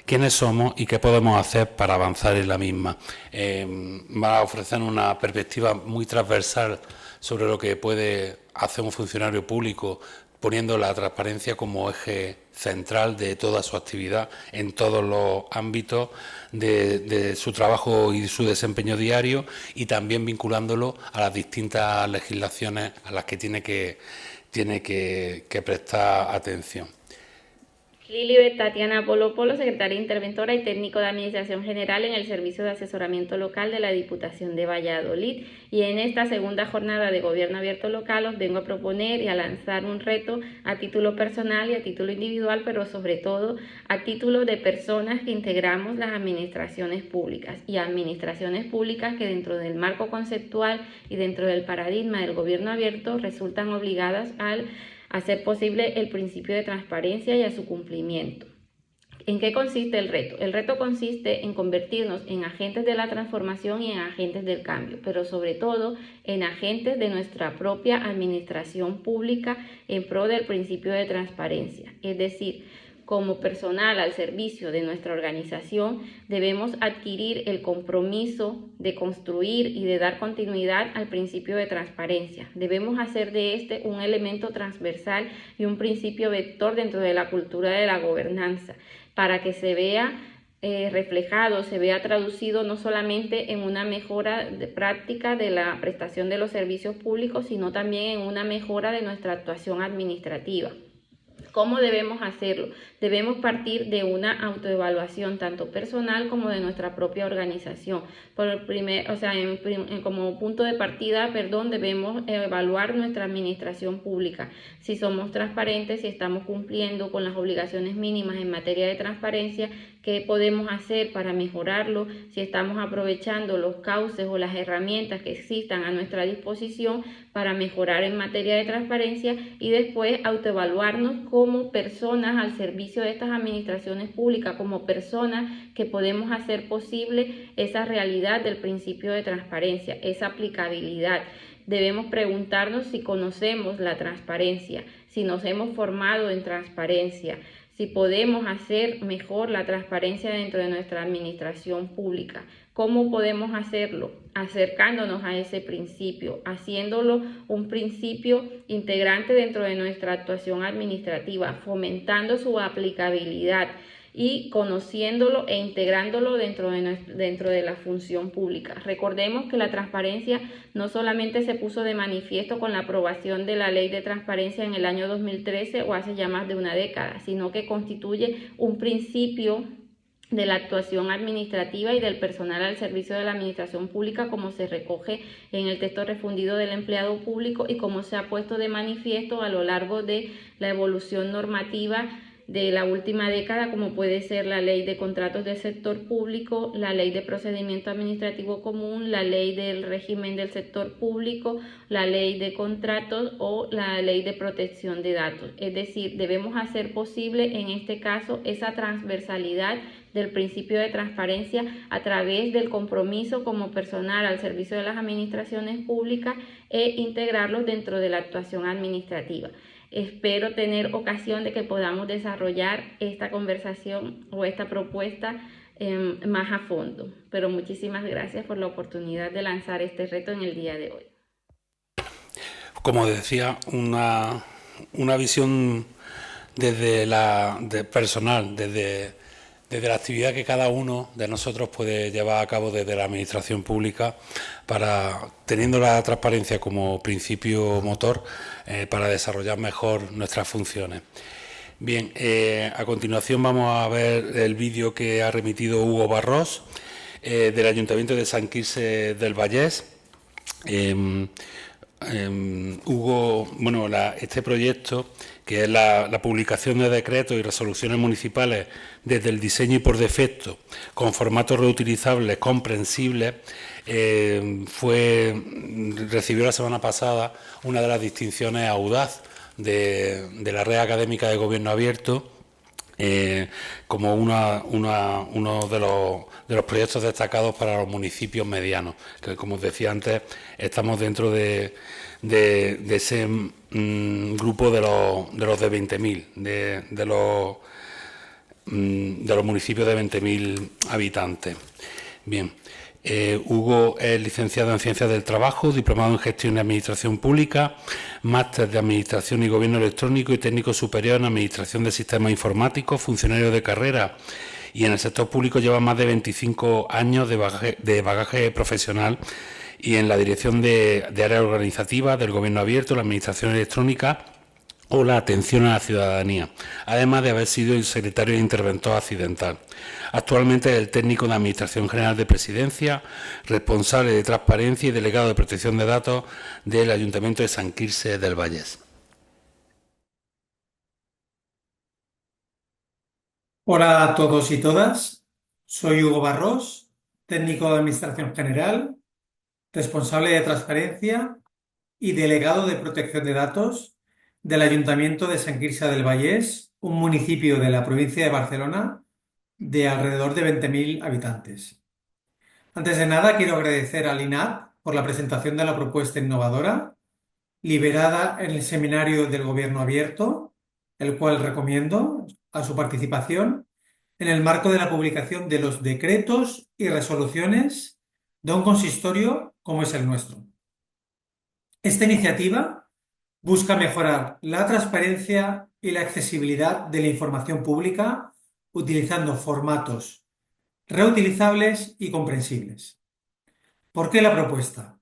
¿Quiénes somos y qué podemos hacer para avanzar en la misma? Va a ofrecer una perspectiva muy transversal sobre lo que puede hacer un funcionario público, poniendo la transparencia como eje central de toda su actividad en todos los ámbitos de su trabajo y su desempeño diario y también vinculándolo a las distintas legislaciones a las que tiene que prestar atención. Lilibeth Tatiana Polo, secretaria interventora y técnico de Administración General en el Servicio de Asesoramiento Local de la Diputación de Valladolid. Y en esta segunda jornada de Gobierno Abierto Local os vengo a proponer y a lanzar un reto a título personal y a título individual, pero sobre todo a título de personas que integramos las administraciones públicas y administraciones públicas que dentro del marco conceptual y dentro del paradigma del Gobierno Abierto resultan obligadas al hacer posible el principio de transparencia y a su cumplimiento. ¿En qué consiste el reto? El reto consiste en convertirnos en agentes de la transformación y en agentes del cambio, pero sobre todo en agentes de nuestra propia administración pública en pro del principio de transparencia. Es decir, como personal al servicio de nuestra organización, debemos adquirir el compromiso de construir y de dar continuidad al principio de transparencia. Debemos hacer de este un elemento transversal y un principio vector dentro de la cultura de la gobernanza, para que se vea reflejado, se vea traducido no solamente en una mejora de práctica de la prestación de los servicios públicos, sino también en una mejora de nuestra actuación administrativa. ¿Cómo debemos hacerlo? Debemos partir de una autoevaluación tanto personal como de nuestra propia organización. Como punto de partida, debemos evaluar nuestra administración pública. Si somos transparentes, si estamos cumpliendo con las obligaciones mínimas en materia de transparencia, qué podemos hacer para mejorarlo, si estamos aprovechando los cauces o las herramientas que existan a nuestra disposición para mejorar en materia de transparencia, y después autoevaluarnos como personas al servicio de estas administraciones públicas, como personas que podemos hacer posible esa realidad del principio de transparencia, esa aplicabilidad. Debemos preguntarnos si conocemos la transparencia, si nos hemos formado en transparencia, si podemos hacer mejor la transparencia dentro de nuestra administración pública. ¿Cómo podemos hacerlo? Acercándonos a ese principio, haciéndolo un principio integrante dentro de nuestra actuación administrativa, fomentando su aplicabilidad y conociéndolo e integrándolo dentro de la función pública. Recordemos que la transparencia no solamente se puso de manifiesto con la aprobación de la Ley de Transparencia en el año 2013 o hace ya más de una década, sino que constituye un principio de la actuación administrativa y del personal al servicio de la administración pública, como se recoge en el texto refundido del empleado público y como se ha puesto de manifiesto a lo largo de la evolución normativa de la última década, como puede ser la Ley de Contratos del Sector Público, la Ley de Procedimiento Administrativo Común, la Ley del Régimen del Sector Público, la Ley de Contratos o la Ley de Protección de Datos. Es decir, debemos hacer posible en este caso esa transversalidad del principio de transparencia a través del compromiso como personal al servicio de las administraciones públicas e integrarlos dentro de la actuación administrativa. Espero tener ocasión de que podamos desarrollar esta conversación o esta propuesta más a fondo. Pero muchísimas gracias por la oportunidad de lanzar este reto en el día de hoy. Como decía, una visión personal, desde la actividad que cada uno de nosotros puede llevar a cabo desde la administración pública, teniendo la transparencia como principio motor para desarrollar mejor nuestras funciones. Bien, a continuación vamos a ver el vídeo que ha remitido Hugo Barros del Ayuntamiento de Sant Quirze del Vallès. Este proyecto, que es la publicación de decretos y resoluciones municipales desde el diseño y por defecto, con formatos reutilizables, comprensibles, recibió la semana pasada una de las distinciones audaz de la Red Académica de Gobierno Abierto, como uno de los proyectos destacados para los municipios medianos, que, como os decía antes, estamos dentro de ese grupo de los de 20.000, de los municipios de 20.000 habitantes. Bien, Hugo es licenciado en Ciencias del Trabajo, diplomado en Gestión y Administración Pública, máster de Administración y Gobierno Electrónico y técnico superior en Administración de Sistemas Informáticos, funcionario de carrera, y en el sector público lleva más de 25 años de bagaje profesional y en la dirección de áreas organizativas del Gobierno Abierto, la Administración Electrónica o la atención a la ciudadanía, además de haber sido el secretario de Interventor Accidental. Actualmente es el técnico de Administración General de Presidencia, responsable de Transparencia y delegado de Protección de Datos del Ayuntamiento de Sant Quirze del Vallès. Hola a todos y todas, soy Hugo Barros, técnico de Administración General, responsable de Transparencia y delegado de Protección de Datos del Ayuntamiento de Sant Quirze del Vallès, un municipio de la provincia de Barcelona, de alrededor de 20.000 habitantes. Antes de nada, quiero agradecer al INAP por la presentación de la propuesta innovadora, liberada en el seminario del Gobierno Abierto, el cual recomiendo a su participación en el marco de la publicación de los decretos y resoluciones de un consistorio como es el nuestro. Esta iniciativa busca mejorar la transparencia y la accesibilidad de la información pública utilizando formatos reutilizables y comprensibles. ¿Por qué la propuesta?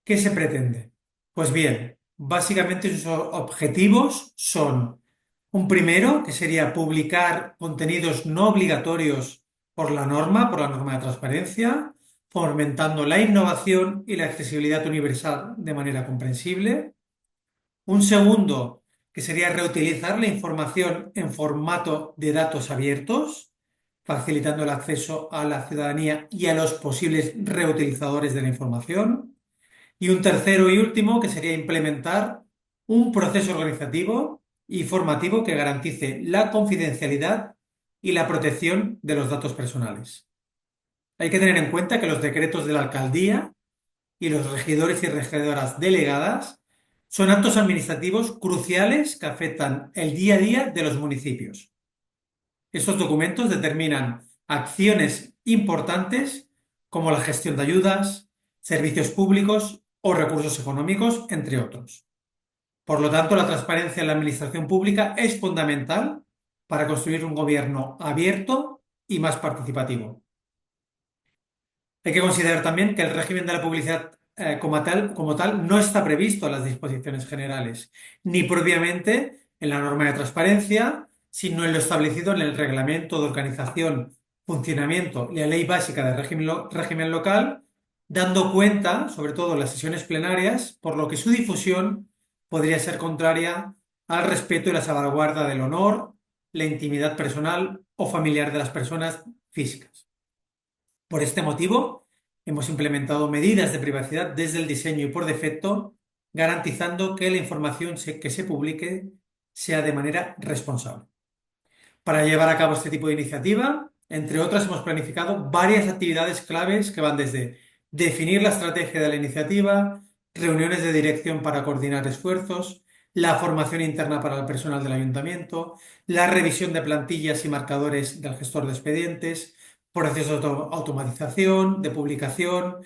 ¿Qué se pretende? Pues bien, básicamente sus objetivos son un primero, que sería publicar contenidos no obligatorios por la norma de transparencia, fomentando la innovación y la accesibilidad universal de manera comprensible. Un segundo, que sería reutilizar la información en formato de datos abiertos, facilitando el acceso a la ciudadanía y a los posibles reutilizadores de la información. Y un tercero y último, que sería implementar un proceso organizativo y formativo que garantice la confidencialidad y la protección de los datos personales. Hay que tener en cuenta que los decretos de la alcaldía y los regidores y regidoras delegadas son actos administrativos cruciales que afectan el día a día de los municipios. Estos documentos determinan acciones importantes como la gestión de ayudas, servicios públicos o recursos económicos, entre otros. Por lo tanto, la transparencia en la administración pública es fundamental para construir un gobierno abierto y más participativo. Hay que considerar también que el régimen de la publicidad como tal no está previsto en las disposiciones generales, ni propiamente en la norma de transparencia, sino en lo establecido en el Reglamento de Organización, Funcionamiento y la Ley Básica de régimen local, dando cuenta, sobre todo en las sesiones plenarias, por lo que su difusión podría ser contraria al respeto y la salvaguarda del honor, la intimidad personal o familiar de las personas físicas. Por este motivo, hemos implementado medidas de privacidad desde el diseño y por defecto, garantizando que la información que se publique sea de manera responsable. Para llevar a cabo este tipo de iniciativa, entre otras, hemos planificado varias actividades claves que van desde definir la estrategia de la iniciativa, reuniones de dirección para coordinar esfuerzos, la formación interna para el personal del ayuntamiento, la revisión de plantillas y marcadores del gestor de expedientes, procesos de automatización, de publicación,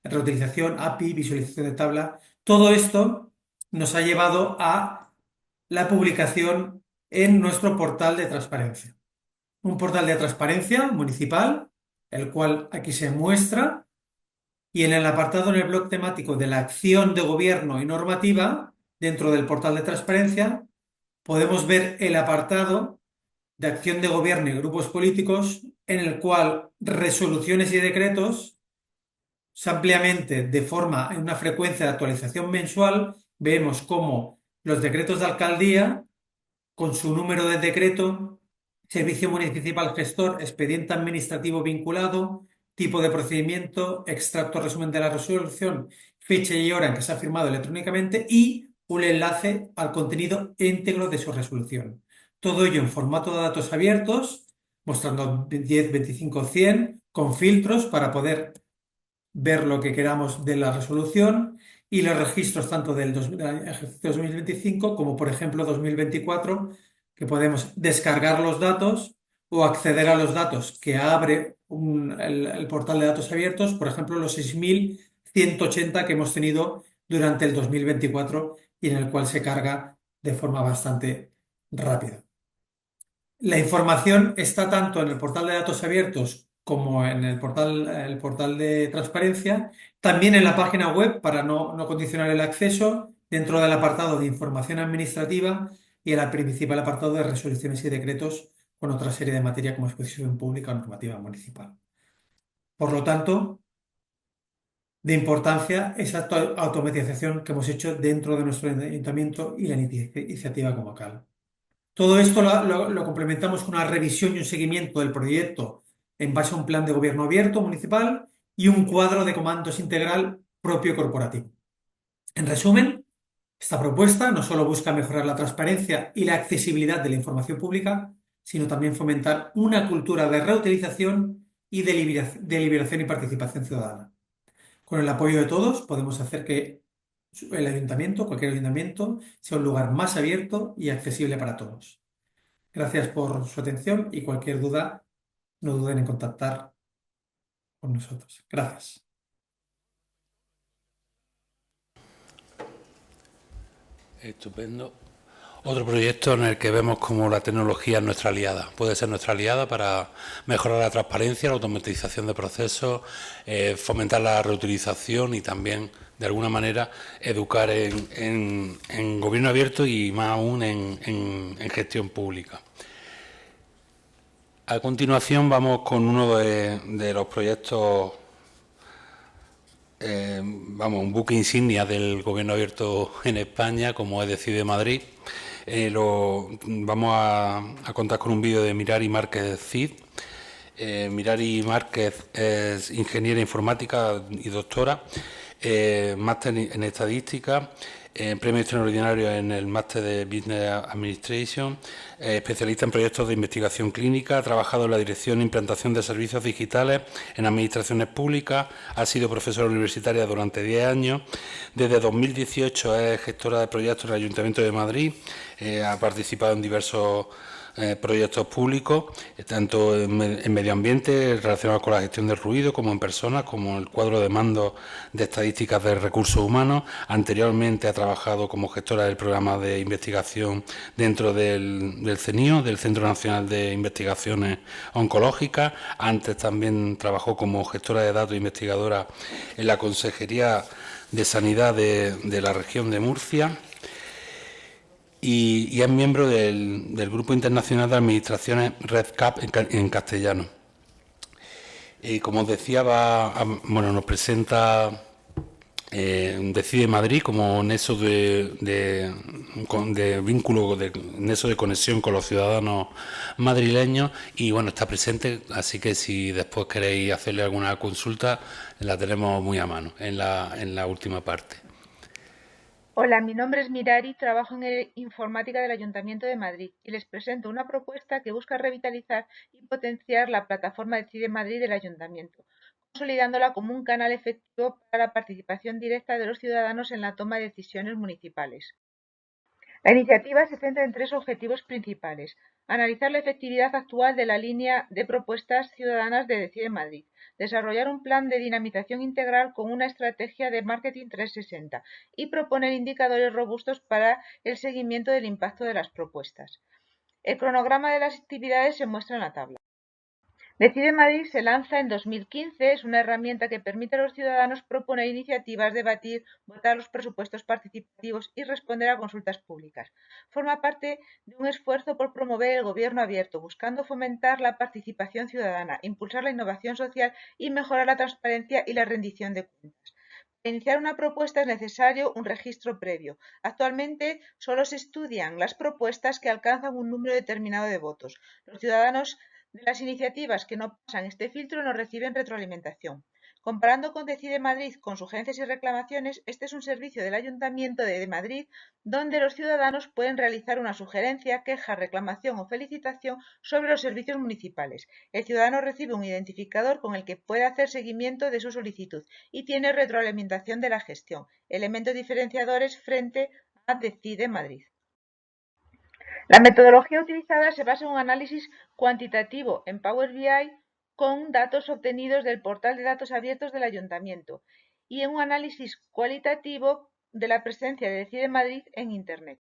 reutilización, API, visualización de tabla. Todo esto nos ha llevado a la publicación en nuestro portal de transparencia. Un portal de transparencia municipal, el cual aquí se muestra, y en el apartado en el blog temático de la acción de gobierno y normativa, dentro del portal de transparencia, podemos ver el apartado de acción de gobierno y grupos políticos, en el cual resoluciones y decretos, ampliamente de forma en una frecuencia de actualización mensual, vemos cómo los decretos de alcaldía, con su número de decreto, servicio municipal gestor, expediente administrativo vinculado, tipo de procedimiento, extracto resumen de la resolución, fecha y hora en que se ha firmado electrónicamente y un enlace al contenido íntegro de su resolución. Todo ello en formato de datos abiertos, mostrando 10, 25, 100, con filtros para poder ver lo que queramos de la resolución y los registros tanto del ejercicio 2025 como, por ejemplo, 2024, que podemos descargar los datos o acceder a los datos que abre el portal de datos abiertos, por ejemplo, los 6.180 que hemos tenido durante el 2024 y en el cual se carga de forma bastante rápida. La información está tanto en el portal de datos abiertos como en el portal de transparencia, también en la página web para no condicionar el acceso, dentro del apartado de información administrativa y el principal apartado de resoluciones y decretos con otra serie de materia como exposición pública o normativa municipal. Por lo tanto, de importancia esa automatización que hemos hecho dentro de nuestro ayuntamiento y la iniciativa como tal. Todo esto lo complementamos con una revisión y un seguimiento del proyecto en base a un plan de gobierno abierto municipal y un cuadro de comandos integral propio corporativo. En resumen, esta propuesta no solo busca mejorar la transparencia y la accesibilidad de la información pública, sino también fomentar una cultura de reutilización y de liberación y participación ciudadana. Con el apoyo de todos podemos hacer que el ayuntamiento, cualquier ayuntamiento, sea un lugar más abierto y accesible para todos. Gracias por su atención y cualquier duda, no duden en contactar con nosotros. Gracias. Estupendo. Otro proyecto en el que vemos como la tecnología es nuestra aliada. Puede ser nuestra aliada para mejorar la transparencia, la automatización de procesos, fomentar la reutilización y también, de alguna manera, educar en gobierno abierto y más aún en gestión pública. A continuación vamos con uno de los proyectos, un buque insignia del gobierno abierto en España, como es Decide Madrid. Vamos a contar con un vídeo de Mirari Márquez Cid. Mirari Márquez es ingeniera informática y doctora, máster en estadística, premio extraordinario en el máster de Business Administration, especialista en proyectos de investigación clínica, ha trabajado en la dirección e implantación de servicios digitales en administraciones públicas, ha sido profesora universitaria durante 10 años, desde 2018 es gestora de proyectos en el Ayuntamiento de Madrid, ha participado en diversos proyectos públicos, tanto en medio ambiente, relacionados con la gestión del ruido, como en personas, como el cuadro de mando de estadísticas de recursos humanos. Anteriormente ha trabajado como gestora del programa de investigación dentro del CENIO, del Centro Nacional de Investigaciones Oncológicas. Antes también trabajó como gestora de datos e investigadora en la Consejería de Sanidad de la región de Murcia. Y es miembro del Grupo Internacional de Administraciones RedCap en castellano. Y como os decía, nos presenta Decide Madrid como nexo de vínculo, nexo de conexión con los ciudadanos madrileños y está presente, así que si después queréis hacerle alguna consulta, la tenemos muy a mano en la última parte. Hola, mi nombre es Mirari, trabajo en informática del Ayuntamiento de Madrid y les presento una propuesta que busca revitalizar y potenciar la plataforma Decide Madrid del Ayuntamiento, consolidándola como un canal efectivo para la participación directa de los ciudadanos en la toma de decisiones municipales. La iniciativa se centra en 3 objetivos principales: analizar la efectividad actual de la línea de propuestas ciudadanas de Decide Madrid, desarrollar un plan de dinamización integral con una estrategia de marketing 360 y proponer indicadores robustos para el seguimiento del impacto de las propuestas. El cronograma de las actividades se muestra en la tabla. Decide Madrid se lanza en 2015, es una herramienta que permite a los ciudadanos proponer iniciativas, debatir, votar los presupuestos participativos y responder a consultas públicas. Forma parte de un esfuerzo por promover el gobierno abierto, buscando fomentar la participación ciudadana, impulsar la innovación social y mejorar la transparencia y la rendición de cuentas. Para iniciar una propuesta es necesario un registro previo. Actualmente solo se estudian las propuestas que alcanzan un número determinado de votos. Los ciudadanos de las iniciativas que no pasan este filtro no reciben retroalimentación. Comparando con Decide Madrid con sugerencias y reclamaciones, este es un servicio del Ayuntamiento de Madrid donde los ciudadanos pueden realizar una sugerencia, queja, reclamación o felicitación sobre los servicios municipales. El ciudadano recibe un identificador con el que puede hacer seguimiento de su solicitud y tiene retroalimentación de la gestión, elementos diferenciadores frente a Decide Madrid. La metodología utilizada se basa en un análisis cuantitativo en Power BI con datos obtenidos del portal de datos abiertos del Ayuntamiento y en un análisis cualitativo de la presencia de Decide Madrid en Internet.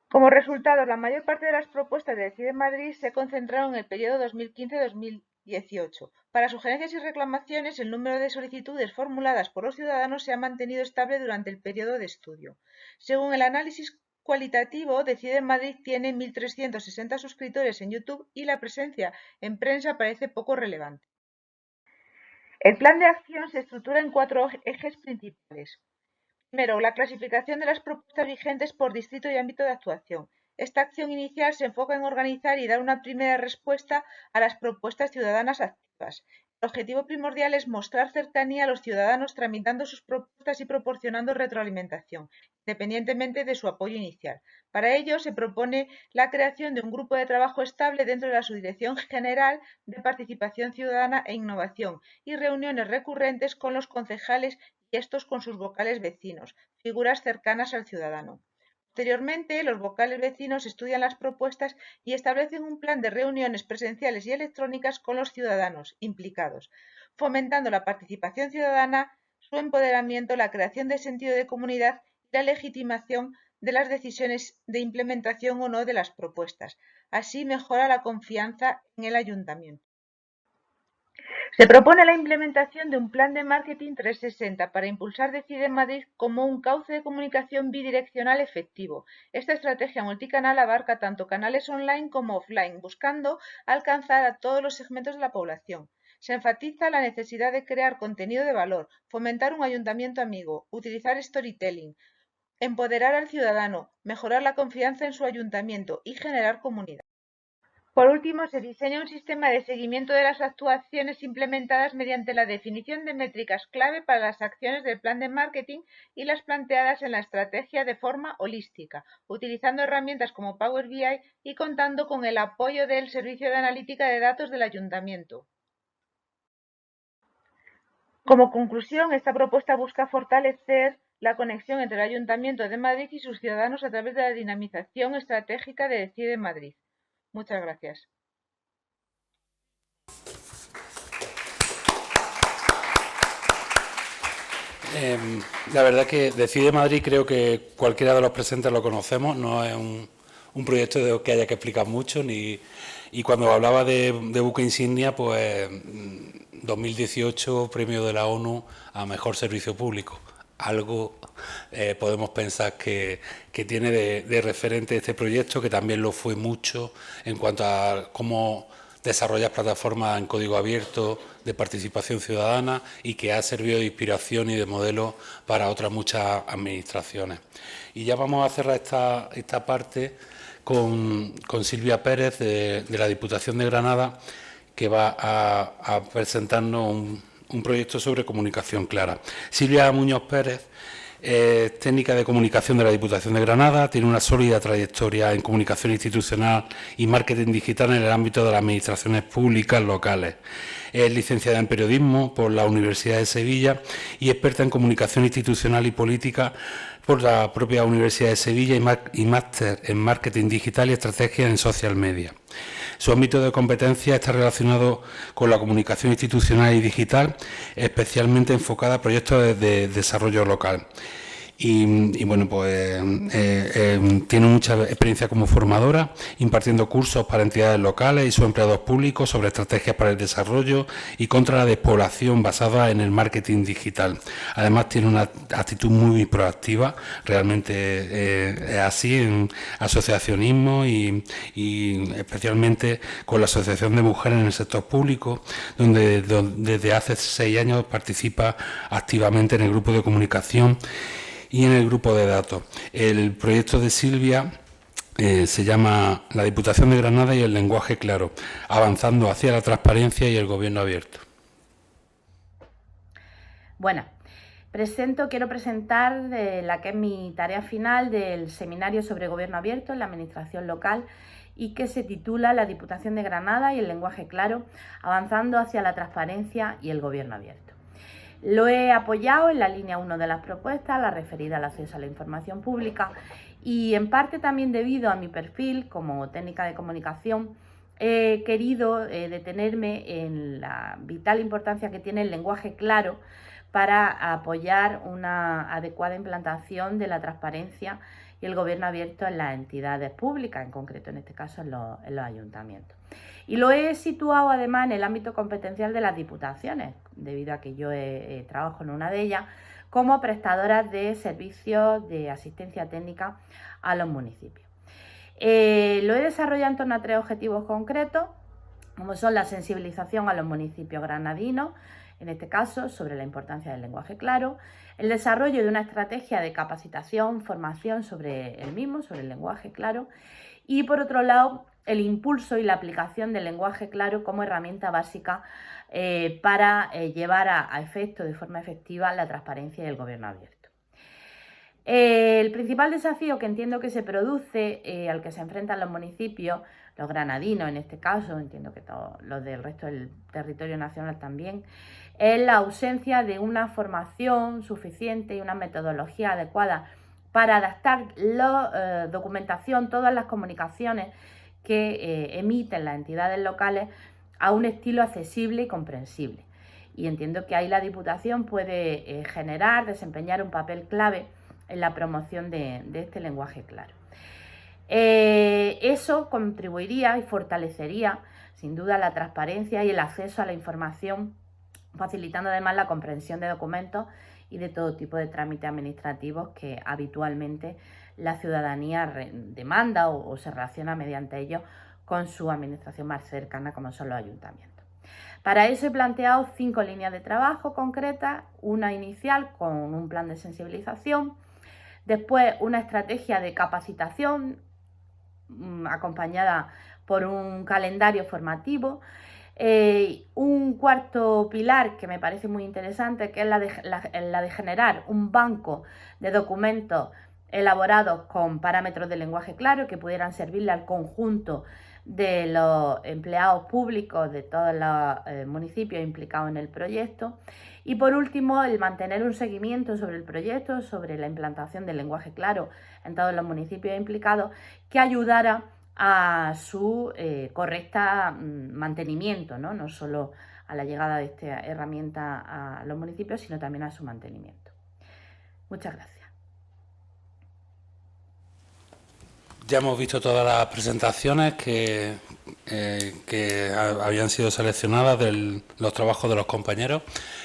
Como resultado, la mayor parte de las propuestas de Decide Madrid se concentraron en el periodo 2015-2018. Para sugerencias y reclamaciones, el número de solicitudes formuladas por los ciudadanos se ha mantenido estable durante el periodo de estudio. Según el análisis cualitativo, Decide Madrid tiene 1.360 suscriptores en YouTube y la presencia en prensa parece poco relevante. El plan de acción se estructura en 4 ejes principales. Primero, la clasificación de las propuestas vigentes por distrito y ámbito de actuación. Esta acción inicial se enfoca en organizar y dar una primera respuesta a las propuestas ciudadanas activas. El objetivo primordial es mostrar cercanía a los ciudadanos tramitando sus propuestas y proporcionando retroalimentación. independientemente de su apoyo inicial. Para ello, se propone la creación de un grupo de trabajo estable dentro de la Subdirección General de Participación Ciudadana e Innovación y reuniones recurrentes con los concejales y estos con sus vocales vecinos, figuras cercanas al ciudadano. Posteriormente, los vocales vecinos estudian las propuestas y establecen un plan de reuniones presenciales y electrónicas con los ciudadanos implicados, fomentando la participación ciudadana, su empoderamiento, la creación de sentido de comunidad y la legitimación de las decisiones de implementación o no de las propuestas. Así mejora la confianza en el ayuntamiento. Se propone la implementación de un plan de marketing 360 para impulsar Decide Madrid como un cauce de comunicación bidireccional efectivo. Esta estrategia multicanal abarca tanto canales online como offline, buscando alcanzar a todos los segmentos de la población. Se enfatiza la necesidad de crear contenido de valor, fomentar un ayuntamiento amigo, utilizar storytelling, empoderar al ciudadano, mejorar la confianza en su ayuntamiento y generar comunidad. Por último, se diseña un sistema de seguimiento de las actuaciones implementadas mediante la definición de métricas clave para las acciones del plan de marketing y las planteadas en la estrategia de forma holística, utilizando herramientas como Power BI y contando con el apoyo del Servicio de Analítica de Datos del Ayuntamiento. Como conclusión, esta propuesta busca fortalecer la conexión entre el Ayuntamiento de Madrid y sus ciudadanos a través de la dinamización estratégica de Decide Madrid. Muchas gracias. La verdad que Decide Madrid creo que cualquiera de los presentes lo conocemos, no es un proyecto de que haya que explicar mucho, y cuando hablaba de buque insignia, pues 2018 premio de la ONU a Mejor Servicio Público. Algo podemos pensar que tiene de referente este proyecto, que también lo fue mucho en cuanto a cómo desarrollar plataformas en código abierto de participación ciudadana, y que ha servido de inspiración y de modelo para otras muchas administraciones. Y ya vamos a cerrar esta parte con Silvia Pérez de la Diputación de Granada, que va a presentarnos un proyecto sobre comunicación clara. Silvia Muñoz Pérez es técnica de comunicación de la Diputación de Granada, tiene una sólida trayectoria en comunicación institucional y marketing digital en el ámbito de las administraciones públicas locales. Es licenciada en periodismo por la Universidad de Sevilla y experta en comunicación institucional y política por la propia Universidad de Sevilla y máster en marketing digital y estrategia en social media. Su ámbito de competencia está relacionado con la comunicación institucional y digital, especialmente enfocada a proyectos de desarrollo local. Y bueno, pues tiene mucha experiencia como formadora, impartiendo cursos para entidades locales y sus empleados públicos sobre estrategias para el desarrollo y contra la despoblación basada en el marketing digital. Además, tiene una actitud muy proactiva, realmente es así, en asociacionismo y especialmente con la Asociación de Mujeres en el Sector Público, donde desde hace 6 años participa activamente en el grupo de comunicación y en el grupo de datos. El proyecto de Silvia se llama La Diputación de Granada y el lenguaje claro, avanzando hacia la transparencia y el gobierno abierto. Bueno, quiero presentar la que es mi tarea final del seminario sobre gobierno abierto en la administración local, y que se titula La Diputación de Granada y el lenguaje claro, avanzando hacia la transparencia y el gobierno abierto. Lo he apoyado en la línea 1 de las propuestas, la referida al acceso a la información pública, y en parte también debido a mi perfil como técnica de comunicación, he querido detenerme en la vital importancia que tiene el lenguaje claro para apoyar una adecuada implantación de la transparencia y el gobierno abierto en las entidades públicas, en concreto en este caso en los ayuntamientos. Y lo he situado además en el ámbito competencial de las diputaciones, debido a que yo trabajo en una de ellas como prestadora de servicios de asistencia técnica a los municipios. Lo he desarrollado en torno a 3 objetivos concretos, como son la sensibilización a los municipios granadinos, en este caso sobre la importancia del lenguaje claro, el desarrollo de una estrategia de capacitación, formación sobre el mismo, sobre el lenguaje claro, y por otro lado, el impulso y la aplicación del lenguaje claro como herramienta básica para llevar a efecto de forma efectiva la transparencia y el gobierno abierto. El principal desafío que entiendo que se produce, al que se enfrentan los municipios, los granadinos en este caso, entiendo que todos los del resto del territorio nacional también, es la ausencia de una formación suficiente y una metodología adecuada para adaptar la documentación, todas las comunicaciones que emiten las entidades locales a un estilo accesible y comprensible. Y entiendo que ahí la Diputación puede desempeñar un papel clave en la promoción de este lenguaje claro. Eso contribuiría y fortalecería sin duda la transparencia y el acceso a la información, facilitando además la comprensión de documentos y de todo tipo de trámites administrativos que habitualmente la ciudadanía demanda o se relaciona mediante ellos con su administración más cercana, como son los ayuntamientos. Para eso he planteado 5 líneas de trabajo concretas, una inicial con un plan de sensibilización, después una estrategia de capacitación acompañada por un calendario formativo, un cuarto pilar que me parece muy interesante, que es la de generar un banco de documentos elaborados con parámetros de lenguaje claro que pudieran servirle al conjunto de los empleados públicos de todos los municipios implicados en el proyecto. Y por último, el mantener un seguimiento sobre el proyecto, sobre la implantación del lenguaje claro en todos los municipios implicados, que ayudara a su correcta mantenimiento, no solo a la llegada de esta herramienta a los municipios, sino también a su mantenimiento. Muchas gracias. Ya hemos visto todas las presentaciones que habían sido seleccionadas de los trabajos de los compañeros.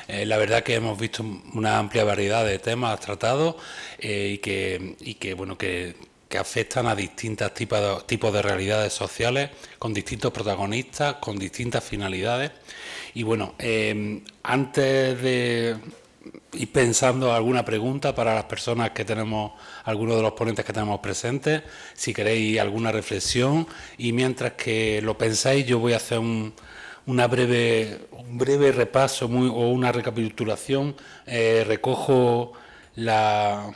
La verdad que hemos visto una amplia variedad de temas tratados y que afectan a distintos tipos de realidades sociales, con distintos protagonistas, con distintas finalidades. Y bueno, antes de ir pensando alguna pregunta para las personas que tenemos, algunos de los ponentes que tenemos presentes, si queréis alguna reflexión, y mientras que lo pensáis yo voy a hacer un breve repaso o una recapitulación. Recojo la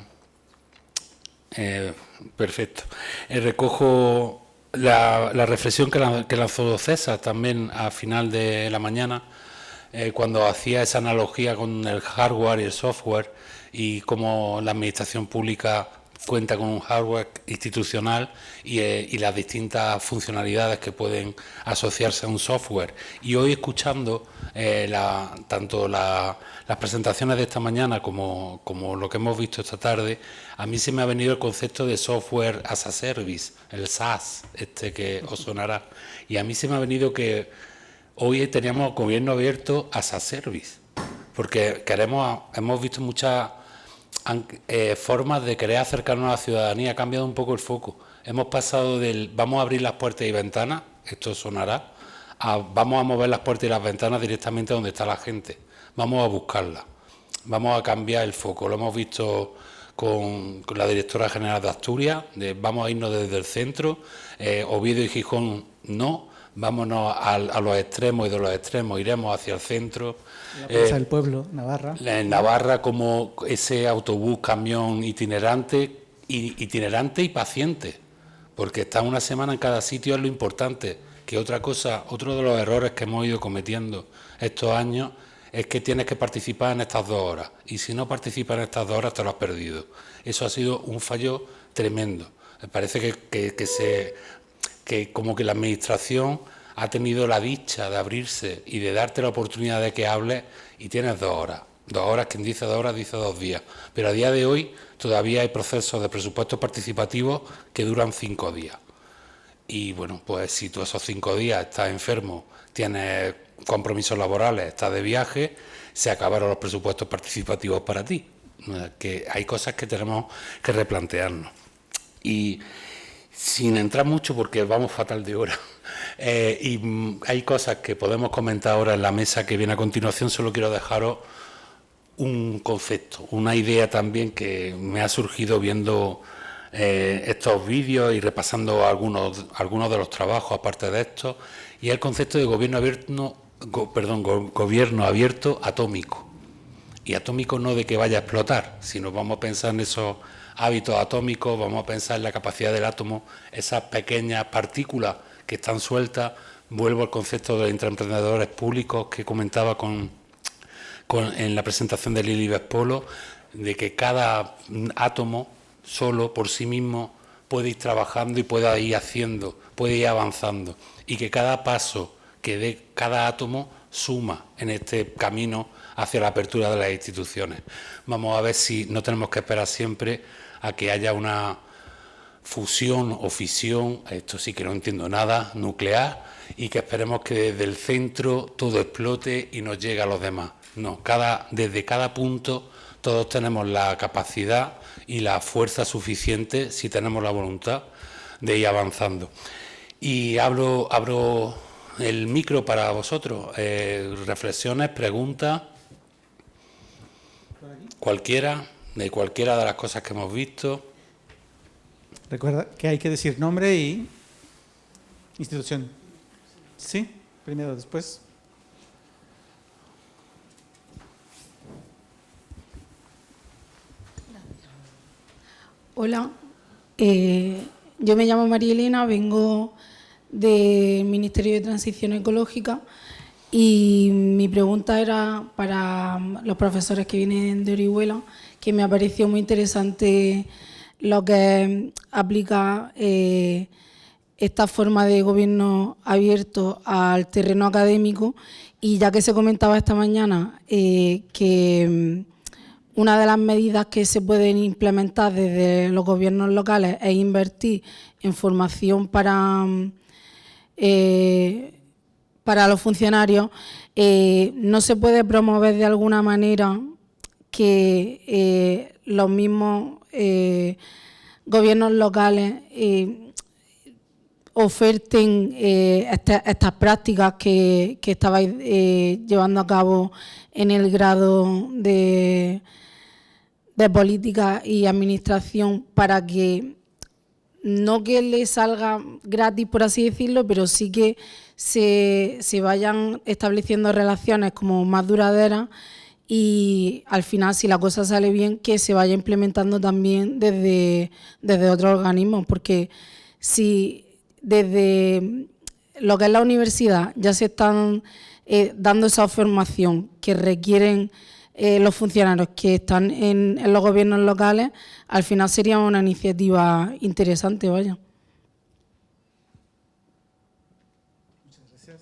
reflexión que lanzó César también al final de la mañana, cuando hacía esa analogía con el hardware y el software y cómo la administración pública cuenta con un hardware institucional y las distintas funcionalidades que pueden asociarse a un software. Y hoy, escuchando tanto las presentaciones de esta mañana como lo que hemos visto esta tarde, a mí se me ha venido el concepto de software as a service, el SaaS, que os sonará. Y a mí se me ha venido que hoy teníamos gobierno abierto as a service, porque hemos visto muchas formas de querer acercarnos a la ciudadanía. Ha cambiado un poco el foco. Hemos pasado del vamos a abrir las puertas y ventanas, esto sonará, a vamos a mover las puertas y las ventanas directamente donde está la gente. Vamos a buscarla, vamos a cambiar el foco. Lo hemos visto con la directora general de Asturias, vamos a irnos desde el centro, Oviedo y Gijón no. Vámonos a los extremos y de los extremos iremos hacia el centro. La Plaza del Pueblo, Navarra. En Navarra, como ese autobús, camión itinerante y paciente, porque estar una semana en cada sitio es lo importante. Que otro de los errores que hemos ido cometiendo estos años es que tienes que participar en estas 2 horas, y si no participas en estas 2 horas te lo has perdido. Eso ha sido un fallo tremendo. Me parece que como que la administración ha tenido la dicha de abrirse y de darte la oportunidad de que hables, y tienes 2 horas. 2 horas, quien dice 2 horas dice 2 días. Pero a día de hoy todavía hay procesos de presupuestos participativos que duran 5 días. Y bueno, pues si tú esos 5 días estás enfermo, tienes compromisos laborales, estás de viaje, se acabaron los presupuestos participativos para ti. Que hay cosas que tenemos que replantearnos. Y sin entrar mucho, porque vamos fatal de hora, y hay cosas que podemos comentar ahora en la mesa que viene a continuación, solo quiero dejaros un concepto, una idea también que me ha surgido viendo estos vídeos y repasando algunos de los trabajos aparte de estos, y es el concepto de gobierno abierto atómico. Y atómico no de que vaya a explotar, sino vamos a pensar en esos hábitos atómicos, vamos a pensar en la capacidad del átomo, esas pequeñas partículas que están sueltas. Vuelvo al concepto de intraemprendedores públicos que comentaba en la presentación de Lilibet Polo, de que cada átomo solo por sí mismo puede ir trabajando y puede ir haciendo, puede ir avanzando, y que cada paso que dé cada átomo suma en este camino hacia la apertura de las instituciones. Vamos a ver si no tenemos que esperar siempre a que haya una fusión o fisión, esto sí que no entiendo nada, nuclear, y que esperemos que desde el centro todo explote y nos llegue a los demás. No, desde cada punto todos tenemos la capacidad y la fuerza suficiente, si tenemos la voluntad, de ir avanzando. Y abro el micro para vosotros. Reflexiones, preguntas, cualquiera, de cualquiera de las cosas que hemos visto. Recuerda que hay que decir nombre y institución. ¿Sí? Primero, después. Hola, yo me llamo María Elena, vengo del Ministerio de Transición Ecológica y mi pregunta era para los profesores que vienen de Orihuela, que me ha parecido muy interesante lo que aplica esta forma de gobierno abierto al terreno académico, y ya que se comentaba esta mañana que una de las medidas que se pueden implementar desde los gobiernos locales es invertir en formación para los funcionarios, ¿no se puede promover de alguna manera que los mismos gobiernos locales oferten estas prácticas que estabais llevando a cabo en el grado de política y administración, para que no que les salga gratis, por así decirlo, pero sí que se vayan estableciendo relaciones como más duraderas y al final, si la cosa sale bien, que se vaya implementando también desde otros organismos, porque si desde lo que es la universidad ya se están dando esa formación que requieren los funcionarios que están en los gobiernos locales, al final sería una iniciativa interesante, vaya. Muchas gracias.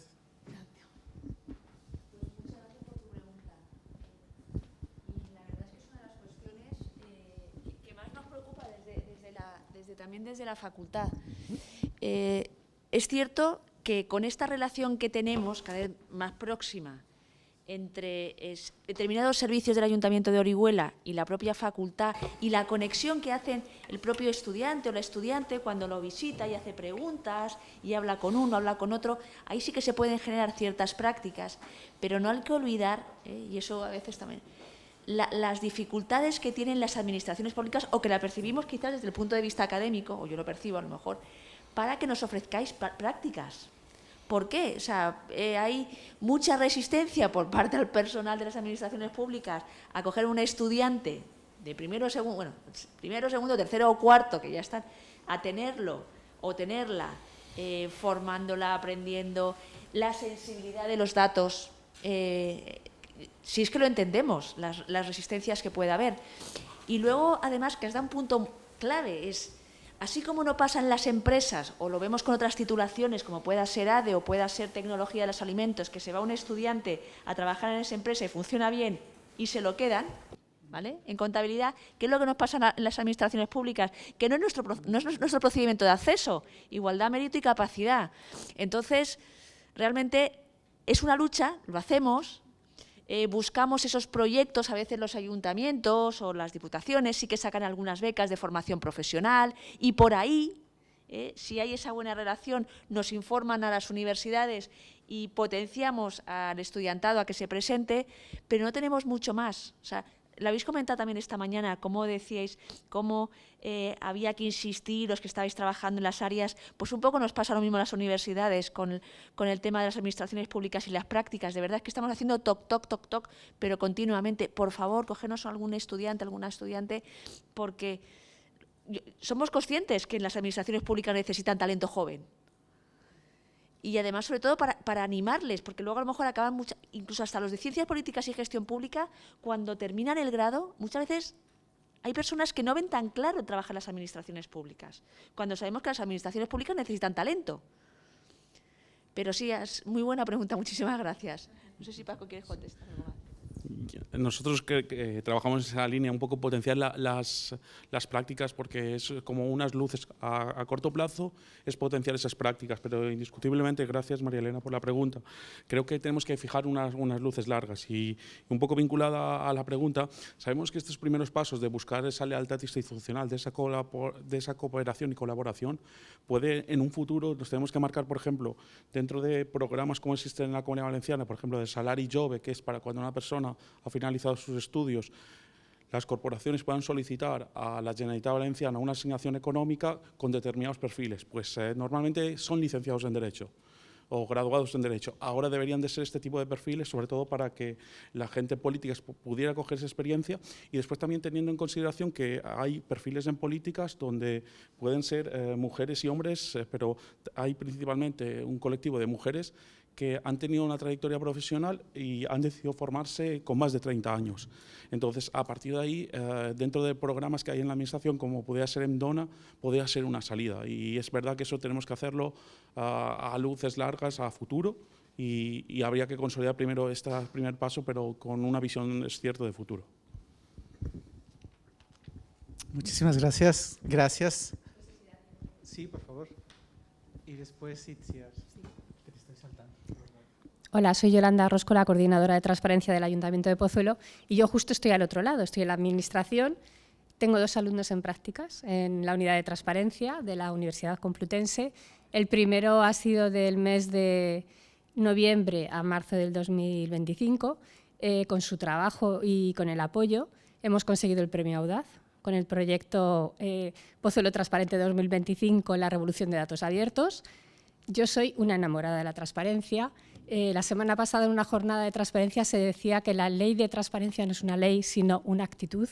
Que más nos preocupa también desde la facultad. Es cierto que con esta relación que tenemos cada vez más próxima entre determinados servicios del Ayuntamiento de Orihuela y la propia facultad, y la conexión que hacen el propio estudiante o la estudiante cuando lo visita y hace preguntas y habla con uno, habla con otro, ahí sí que se pueden generar ciertas prácticas, pero no hay que olvidar, y eso a veces también, las dificultades que tienen las administraciones públicas, o que la percibimos quizás desde el punto de vista académico, o yo lo percibo a lo mejor, para que nos ofrezcáis prácticas. ¿Por qué? O sea, hay mucha resistencia por parte del personal de las administraciones públicas a coger a un estudiante de primero, segundo, tercero o cuarto, que ya están, a tenerlo o tenerla, formándola, aprendiendo, la sensibilidad de los datos, si es que lo entendemos, las resistencias que pueda haber. Y luego, además, que has dado un punto clave, es así como no pasa en las empresas, o lo vemos con otras titulaciones, como pueda ser ADE o pueda ser Tecnología de los Alimentos, que se va un estudiante a trabajar en esa empresa y funciona bien y se lo quedan, ¿vale? En contabilidad, ¿qué es lo que nos pasa en las administraciones públicas? Que no es nuestro procedimiento de acceso, igualdad, mérito y capacidad. Entonces, realmente es una lucha, lo hacemos. Buscamos esos proyectos, a veces los ayuntamientos o las diputaciones sí que sacan algunas becas de formación profesional, y por ahí, si hay esa buena relación, nos informan a las universidades y potenciamos al estudiantado a que se presente, pero no tenemos mucho más. O sea, lo habéis comentado también esta mañana, como decíais, cómo había que insistir, los que estabais trabajando en las áreas, pues un poco nos pasa lo mismo en las universidades con el tema de las administraciones públicas y las prácticas. De verdad es que estamos haciendo toc, pero continuamente. Por favor, cógenos a algún estudiante, alguna estudiante, porque somos conscientes que en las administraciones públicas necesitan talento joven. Y además, sobre todo, para animarles, porque luego a lo mejor acaban, incluso hasta los de Ciencias Políticas y Gestión Pública, cuando terminan el grado, muchas veces hay personas que no ven tan claro trabajar en las administraciones públicas, cuando sabemos que las administraciones públicas necesitan talento. Pero sí, es muy buena pregunta, muchísimas gracias. No sé si Paco quieres contestar algo más. Nosotros que trabajamos en esa línea, un poco potenciar las prácticas, porque es como unas luces a corto plazo, es potenciar esas prácticas, pero indiscutiblemente, gracias María Elena por la pregunta, creo que tenemos que fijar unas luces largas y un poco vinculada a la pregunta, sabemos que estos primeros pasos de buscar esa lealtad institucional, de esa cooperación y colaboración, puede en un futuro, nos tenemos que marcar, por ejemplo, dentro de programas como existen en la Comunidad Valenciana, por ejemplo, de Salari Jove, que es para cuando una persona ha finalizado sus estudios, las corporaciones puedan solicitar a la Generalitat Valenciana una asignación económica con determinados perfiles. Pues normalmente son licenciados en Derecho o graduados en Derecho. Ahora deberían de ser este tipo de perfiles, sobre todo para que la gente política pudiera coger esa experiencia y después también teniendo en consideración que hay perfiles en políticas donde pueden ser mujeres y hombres, pero hay principalmente un colectivo de mujeres que han tenido una trayectoria profesional y han decidido formarse con más de 30 años. Entonces, a partir de ahí, dentro de programas que hay en la Administración, como podría ser EMDONA, podría ser una salida. Y es verdad que eso tenemos que hacerlo a luces largas, a futuro, y habría que consolidar primero este primer paso, pero con una visión, es cierto, de futuro. Muchísimas gracias. Gracias. Sí, por favor. Y después, Itziar. Que te estoy saltando. Hola, soy Yolanda Rosco, la coordinadora de transparencia del Ayuntamiento de Pozuelo, y yo justo estoy al otro lado, estoy en la Administración. Tengo 2 alumnos en prácticas en la unidad de transparencia de la Universidad Complutense. El primero ha sido del mes de noviembre a marzo del 2025. Con su trabajo y con el apoyo hemos conseguido el premio Audaz con el proyecto Pozuelo Transparente 2025, la revolución de datos abiertos. Yo soy una enamorada de la transparencia. La semana pasada en una jornada de transparencia se decía que la ley de transparencia no es una ley, sino una actitud.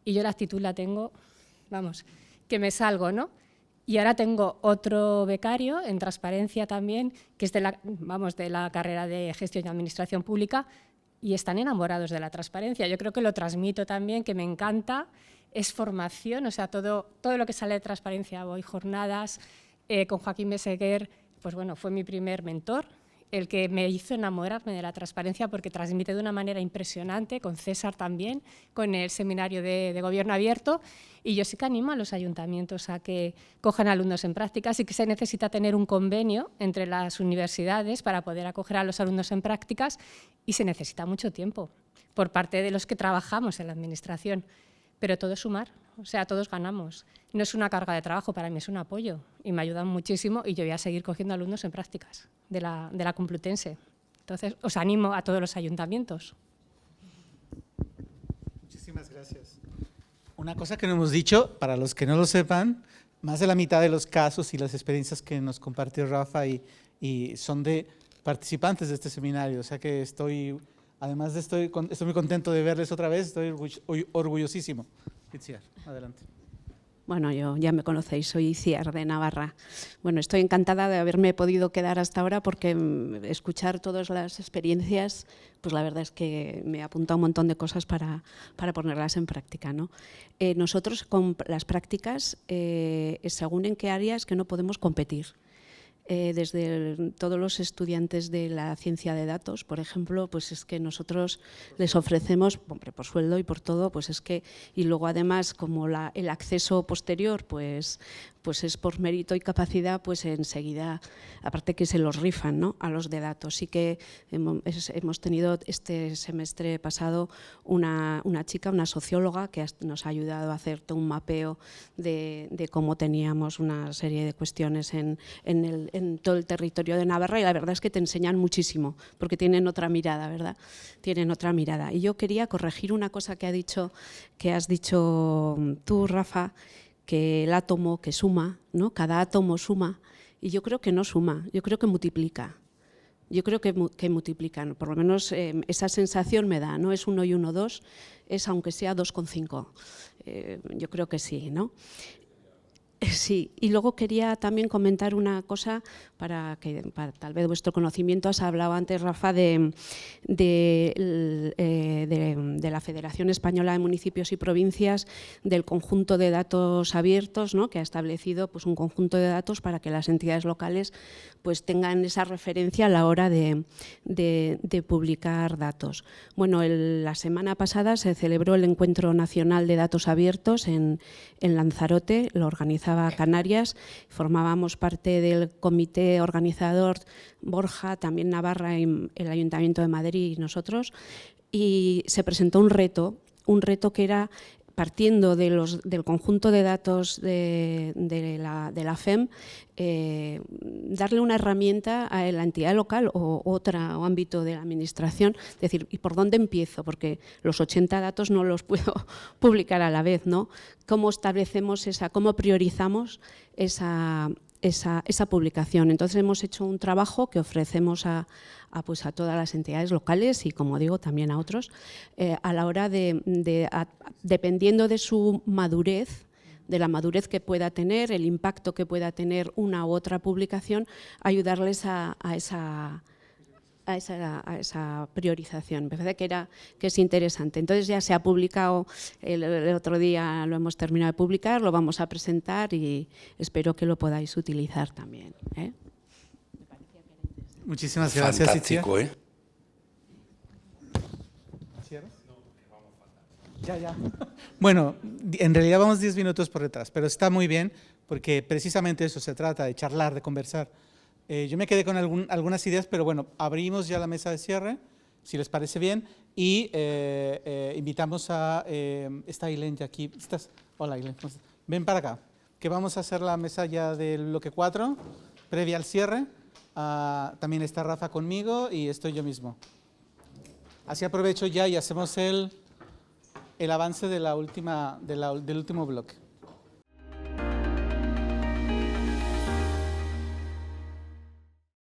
Y yo la actitud la tengo, vamos, que me salgo, ¿no? Y ahora tengo otro becario en transparencia también, que es de la carrera de Gestión y Administración Pública, y están enamorados de la transparencia. Yo creo que lo transmito también, que me encanta, es formación, o sea, todo lo que sale de transparencia, voy jornadas, con Joaquín Meseguer, pues bueno, fue mi primer mentor, el que me hizo enamorarme de la transparencia porque transmite de una manera impresionante, con César también, con el seminario de Gobierno Abierto, y yo sí que animo a los ayuntamientos a que cojan alumnos en prácticas y que se necesita tener un convenio entre las universidades para poder acoger a los alumnos en prácticas y se necesita mucho tiempo por parte de los que trabajamos en la Administración, pero todo es sumar, o sea, todos ganamos. No es una carga de trabajo, para mí es un apoyo y me ayudan muchísimo y yo voy a seguir cogiendo alumnos en prácticas de la Complutense. Entonces, os animo a todos los ayuntamientos. Muchísimas gracias. Una cosa que no hemos dicho, para los que no lo sepan, más de la mitad de los casos y las experiencias que nos compartió Rafa y son de participantes de este seminario, o sea que además estoy muy contento de verles otra vez, estoy orgullosísimo. Itziar, adelante. Bueno, ya me conocéis, soy Itziar de Navarra. Bueno, estoy encantada de haberme podido quedar hasta ahora porque escuchar todas las experiencias, pues la verdad es que me apunta un montón de cosas para ponerlas en práctica, ¿no? Nosotros con las prácticas, según en qué áreas, que no podemos competir. Desde todos los estudiantes de la ciencia de datos, por ejemplo, pues es que nosotros les ofrecemos, hombre, por sueldo y por todo, pues es que, y luego además como el acceso posterior, pues es por mérito y capacidad, pues enseguida, aparte que se los rifan, ¿no?, a los de datos. Sí que hemos tenido este semestre pasado una chica, una socióloga, que nos ha ayudado a hacer todo un mapeo de cómo teníamos una serie de cuestiones en todo el territorio de Navarra, y la verdad es que te enseñan muchísimo, porque tienen otra mirada, ¿verdad? Tienen otra mirada. Y yo quería corregir una cosa que has dicho tú, Rafa, que el átomo que suma, ¿no? Cada átomo suma, y yo creo que no suma, yo creo que multiplica. Yo creo que multiplican, por lo menos esa sensación me da, no es 1 y 1, 2, es aunque sea 2,5. Yo creo que sí, ¿no? Sí, y luego quería también comentar una cosa para tal vez vuestro conocimiento. Has hablado antes, Rafa, de la Federación Española de Municipios y Provincias, del conjunto de datos abiertos, ¿no?, que ha establecido pues, un conjunto de datos para que las entidades locales pues, tengan esa referencia a la hora de publicar datos. Bueno, la semana pasada se celebró el Encuentro Nacional de Datos Abiertos en Lanzarote, lo organizaba Canarias, formábamos parte del comité organizador Borja, también Navarra, el Ayuntamiento de Madrid y nosotros, y se presentó un reto que era, partiendo del conjunto de datos de la FEM, darle una herramienta a la entidad local o otro ámbito de la administración, es decir, ¿y por dónde empiezo? Porque los 80 datos no los puedo publicar a la vez, ¿no? ¿Cómo establecemos cómo priorizamos esa publicación? Entonces hemos hecho un trabajo que ofrecemos a todas las entidades locales y, como digo, también a otros, a la hora dependiendo de su madurez, de la madurez que pueda tener, el impacto que pueda tener una u otra publicación, ayudarles a esa priorización. Me parece que es interesante. Entonces ya se ha publicado, el otro día lo hemos terminado de publicar, lo vamos a presentar y espero que lo podáis utilizar también, ¿eh? Muchísimas gracias, Fantástico, Itziar. ¿Cierras? Ya. Bueno, en realidad vamos 10 minutos por detrás, pero está muy bien porque precisamente eso se trata, de charlar, de conversar. Yo me quedé con algunas ideas, pero bueno, abrimos ya la mesa de cierre, si les parece bien, y invitamos a está Ailén ya aquí. Hola, Ailén. Ven para acá, que vamos a hacer la mesa ya del bloque 4, previa al cierre. También está Rafa conmigo y estoy yo mismo. Así aprovecho ya y hacemos el avance de del último bloque.